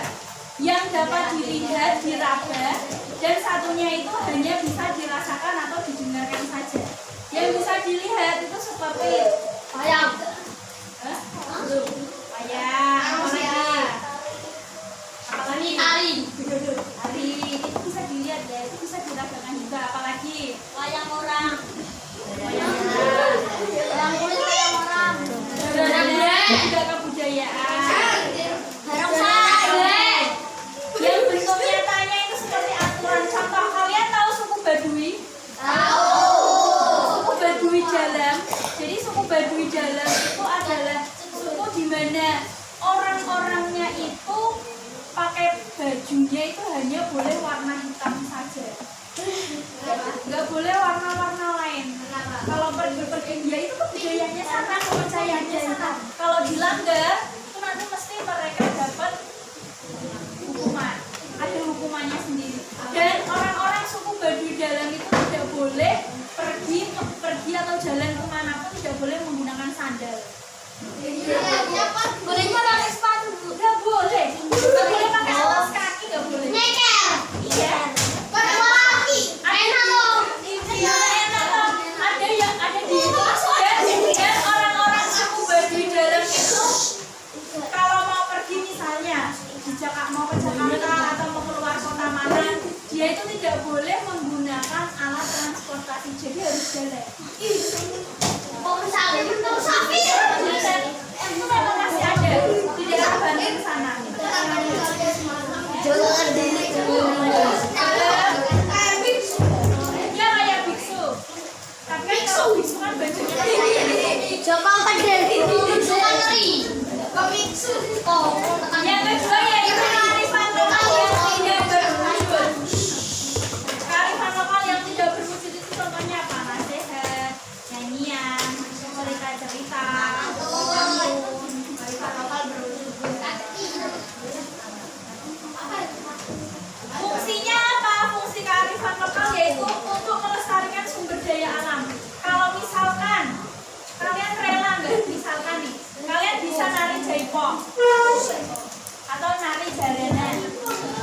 [SPEAKER 1] yang dapat dilihat, diraba, dan satunya itu hanya bisa dirasakan atau didengarkan saja. Yang bisa dilihat itu seperti
[SPEAKER 2] Ayam.
[SPEAKER 1] wayang,
[SPEAKER 2] Tari. Tari.
[SPEAKER 1] tari itu bisa dilihat ya, itu bisa dirasakan juga. Apalagi
[SPEAKER 2] Wayang orang.
[SPEAKER 1] wayang
[SPEAKER 2] Wayang kulit wayang orang.
[SPEAKER 1] juga kebudayaan.
[SPEAKER 2] Barongsai.
[SPEAKER 1] Yang bentuk nyatanya itu seperti aturan. Contoh, kalian tahu suku Baduy? Suku Baduy Dalam. Jadi suku Baduy Dalam itu adalah suku di mana orang-orangnya itu pakai bajunya itu hanya boleh warna hitam saja. Nggak boleh warna-warna lain. Kalau berpergian itu kebudayaannya sana, kepercayaannya sana. Kalau dilanggar itu nanti mesti mereka dapat hukuman. Ada hukumannya sendiri. Dan orang-orang suku Baduy Dalam itu tidak boleh pergi atau jalan kemanapun tidak boleh menggunakan sandal.
[SPEAKER 2] Boleh pakai sepatu.
[SPEAKER 1] Nggak boleh. Nggak boleh pakai alas kaki, nggak boleh.
[SPEAKER 2] Nyeker.
[SPEAKER 1] Iya.
[SPEAKER 2] Pakai bola kaki. Enak loh.
[SPEAKER 1] Iya, enak loh. Ada yang ada di situ. Dan orang-orang suku Baduy Dalam itu kalau mau pergi misalnya mau ke Jakarta atau mau keluar kota mana, dia itu tidak boleh menggunakan alat transportasi, jadi harus jalan.
[SPEAKER 2] Mau sapi itu sapi.
[SPEAKER 1] Itu memang masih ada di daerah Banten sana.
[SPEAKER 2] Jangan dulu.
[SPEAKER 1] Dia kayak biksu. Tapi kan kalau biksu kan bajunya
[SPEAKER 2] Joko Pedel. Santri. Komiksu. Oh,
[SPEAKER 1] yang kedua yaitu kearifan lokal yang tidak berwujud. Kearifan lokal yang tidak berwujud itu contohnya apa? Nasihat, nyanyian, cerita-cerita, pantun. Kearifan lokal berwujud. Fungsinya apa? Fungsi kearifan lokal yaitu untuk melestarikan sumber daya alam. Kalau misalkan kalian rela nggak? Misalkan nih, kalian bisa nari jaipong atau nari jaranan,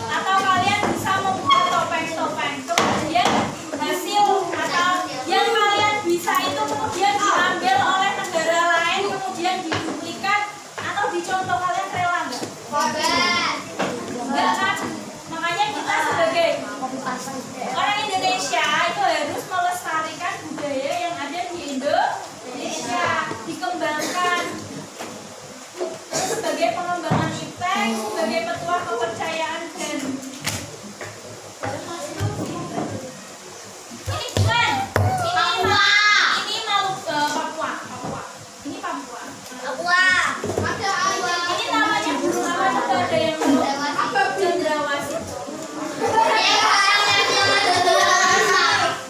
[SPEAKER 1] atau kalian bisa membuat topeng-topeng. Kemudian hasil atau yang kalian bisa itu kemudian diambil oleh negara lain, kemudian diduplikat atau dicontoh, kalian rela nggak? Enggak kan? Makanya kita sebagai orang Indonesia itu harus melestarikan budaya yang ada di Indonesia, dikembangkan. Sebagai pengembangan iptek, sebagai petuah kepercayaan dan ini bukan, ini Papua. Ini Papua. Ini namanya burung apa juga ada yang cendrawasih.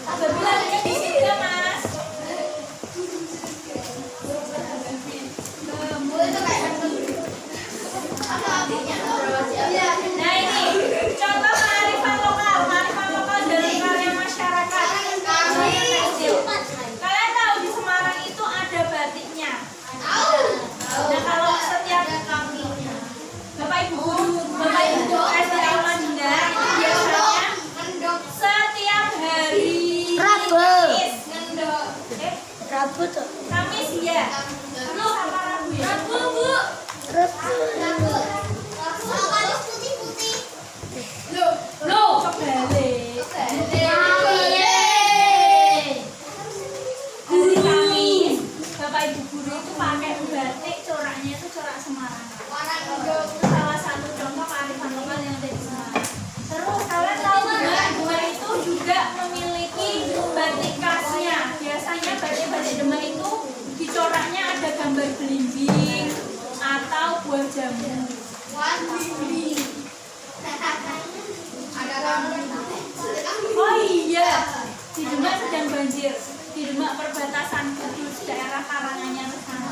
[SPEAKER 1] Apabila ada di sini ya mas. Nah ini contoh kearifan lokal dalam karya masyarakat. Kalian tahu di Semarang itu ada batiknya. Nah kalau setiap Bapak Ibu SD Aula Dinda itu biasanya setiap hari
[SPEAKER 2] Rabu tuh.
[SPEAKER 1] Kamis ya. Lu sama Rabu ya?
[SPEAKER 2] Bu.
[SPEAKER 1] Loh, kebalik. Hari Kamis, Bapak Ibu guru itu pakai batik, coraknya itu corak Semarang. Itu salah satu contoh kearifan lokal yang ada di Semarang. Terus kalian tahu nggak, Demak itu juga memiliki batik khasnya. Biasanya batik-batik Demak itu dicoraknya ada gambar belimbing atau buah jambu. Oh iya, di Demak sedang banjir. Di Demak perbatasan Kudus, daerah Karanganyar sana.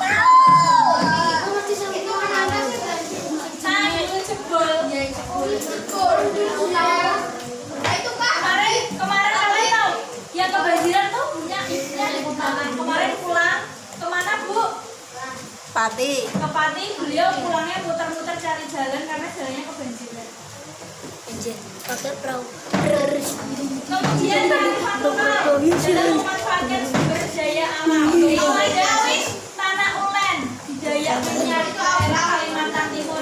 [SPEAKER 1] Sana itu jebol. Kemarin kalian tahu yang kebanjiran tuh punya ibunya kemarin pulang kemana Bu?
[SPEAKER 4] Pati.
[SPEAKER 1] Ke Pati, beliau pulangnya muter-muter cari jalan karena jalannya kebanjiran.
[SPEAKER 2] Pakai perahu.
[SPEAKER 1] Kemudian kearifan lokal dalam memanfaatkan sumber daya alam. Awis tanah ulen di Dayak Kenyar itu daerah Kalimantan Timur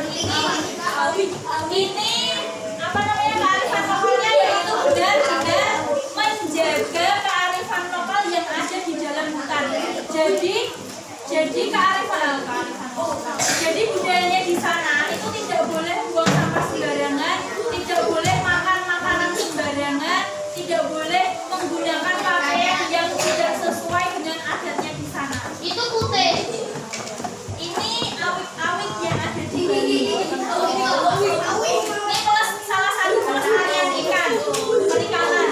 [SPEAKER 1] ini apa namanya kearifan lokalnya yaitu benar-benar menjaga kearifan lokal yang ada di dalam hutan. Jadi kearifan lokal. Jadi budayanya di sana itu tidak boleh buang sampah sembarangan, tidak boleh makan makanan sembarangan, tidak boleh menggunakan pakaian yang tidak sesuai dengan adatnya di sana.
[SPEAKER 2] Itu putih.
[SPEAKER 1] Ini awit-awit yang ada di Bali. Ini salah satu pelestarian ikan, perikanan.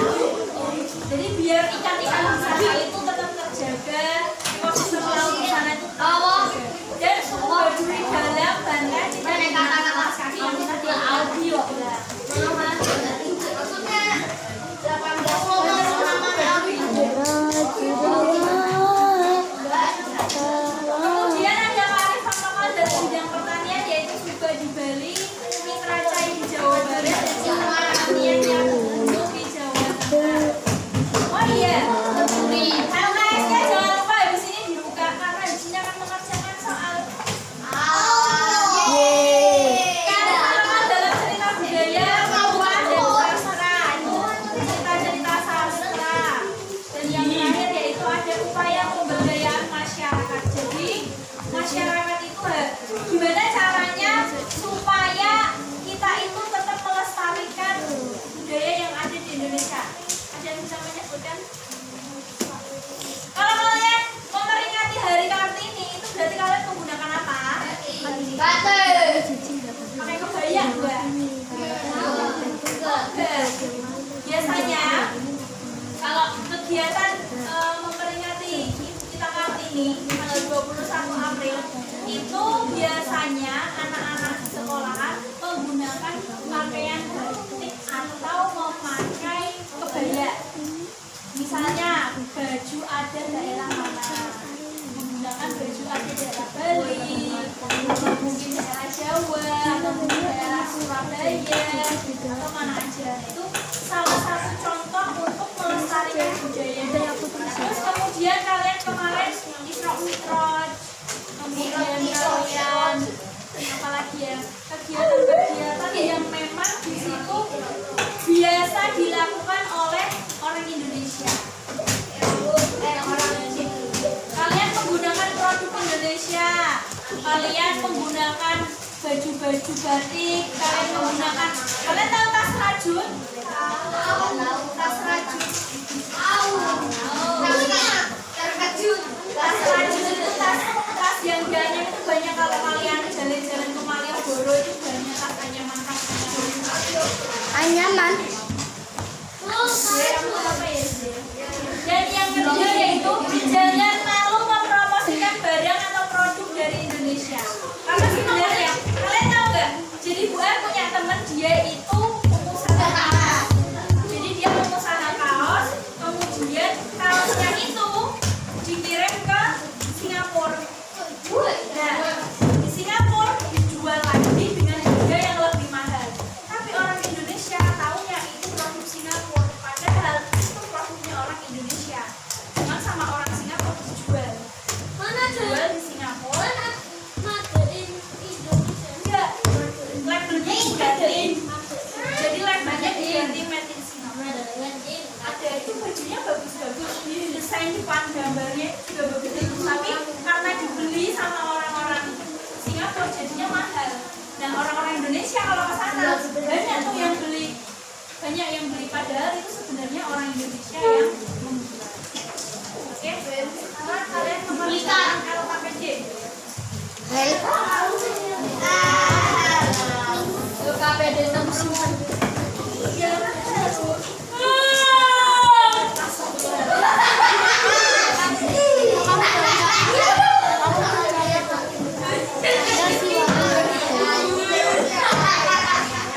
[SPEAKER 1] Jadi biar ikan-ikan di sana itu tetap terjaga, ekosistem laut di sana itu terjaga. Dan sumber duri dalam bandar tidak digunakan alas kaki yang bisa audio. Kemudian ada kearifan lokal dari bidang pertanian yaitu juga di Bali, Mitra Cai di Jawa Barat dan Citra Pertanian yang Gunung di Jawa Tengah. Oh iya, LKS-nya jangan lupa habis ini dibuka karena di sini akan mengerjakan soal. Karena dalam cerita budaya, Papua dan sastra itu cerita-cerita sastra. Dan yang terakhir yaitu ada upaya pemberdayaan masyarakat. Jadi masyarakat itu gimana caranya supaya kita itu tetap melestarikan budaya yang ada di Indonesia. Ada yang bisa menyebutkan? Kalau kalian memperingati Hari Kartini itu berarti kalian menggunakan apa? Pakai kebaya enggak? Biasanya kalau kegiatan memperingati Ibu Kita Kartini tanggal 21 April itu biasanya anak-anak di sekolahan menggunakan pakaian batik atau memakai kebaya. Misalnya baju adat daerah mana? Menggunakan baju adat daerah Bali, mungkin daerah Jawa, atau mungkin daerah Surabaya, atau mana aja. Itu salah satu contoh untuk melestarikan budaya. Terus kemudian kalian kemarin Isra Mi'raj, kemudian kalian apalagi ya kegiatan-kegiatan yang memang di situ biasa dilakukan oleh orang Indonesia. Kalian menggunakan produk Indonesia, kalian menggunakan baju-baju batik, kalian tahu tas rajut? Tas rajut. Tas rajut itu tas yang banyak itu banyak kalau kalian jalan-jalan ke Malioboro itu banyak tas anyaman.
[SPEAKER 2] Anyaman.
[SPEAKER 1] Dan yang kedua yaitu jangan malu mempromosikan barang atau produk dari Indonesia. Karena sebenarnya kalian tahu nggak? Jadi Bu Em punya teman dia itu pengusaha kaos. Jadi dia pengusaha kaos, kemudian kaosnya itu dikirim ke Singapura. Nah, di Singapura dijual lagi dengan harga yang lebih mahal. Tapi orang Indonesia taunya itu produk Singapura, padahal itu produknya orang Indonesia. Cuma sama orang Singapura dijual.
[SPEAKER 2] Mana
[SPEAKER 1] Jual di Singapura.
[SPEAKER 2] Indonesia?
[SPEAKER 1] Enggak, labelnya diganti. Jadi labelnya diganti made in Singapore. Ada itu bajunya bagus-bagus, desain depan gambarnya juga bagus-bagus. Tapi karena dibeli sama orang-orang Singapura jadinya mahal. Dan orang-orang Indonesia kalau ke sana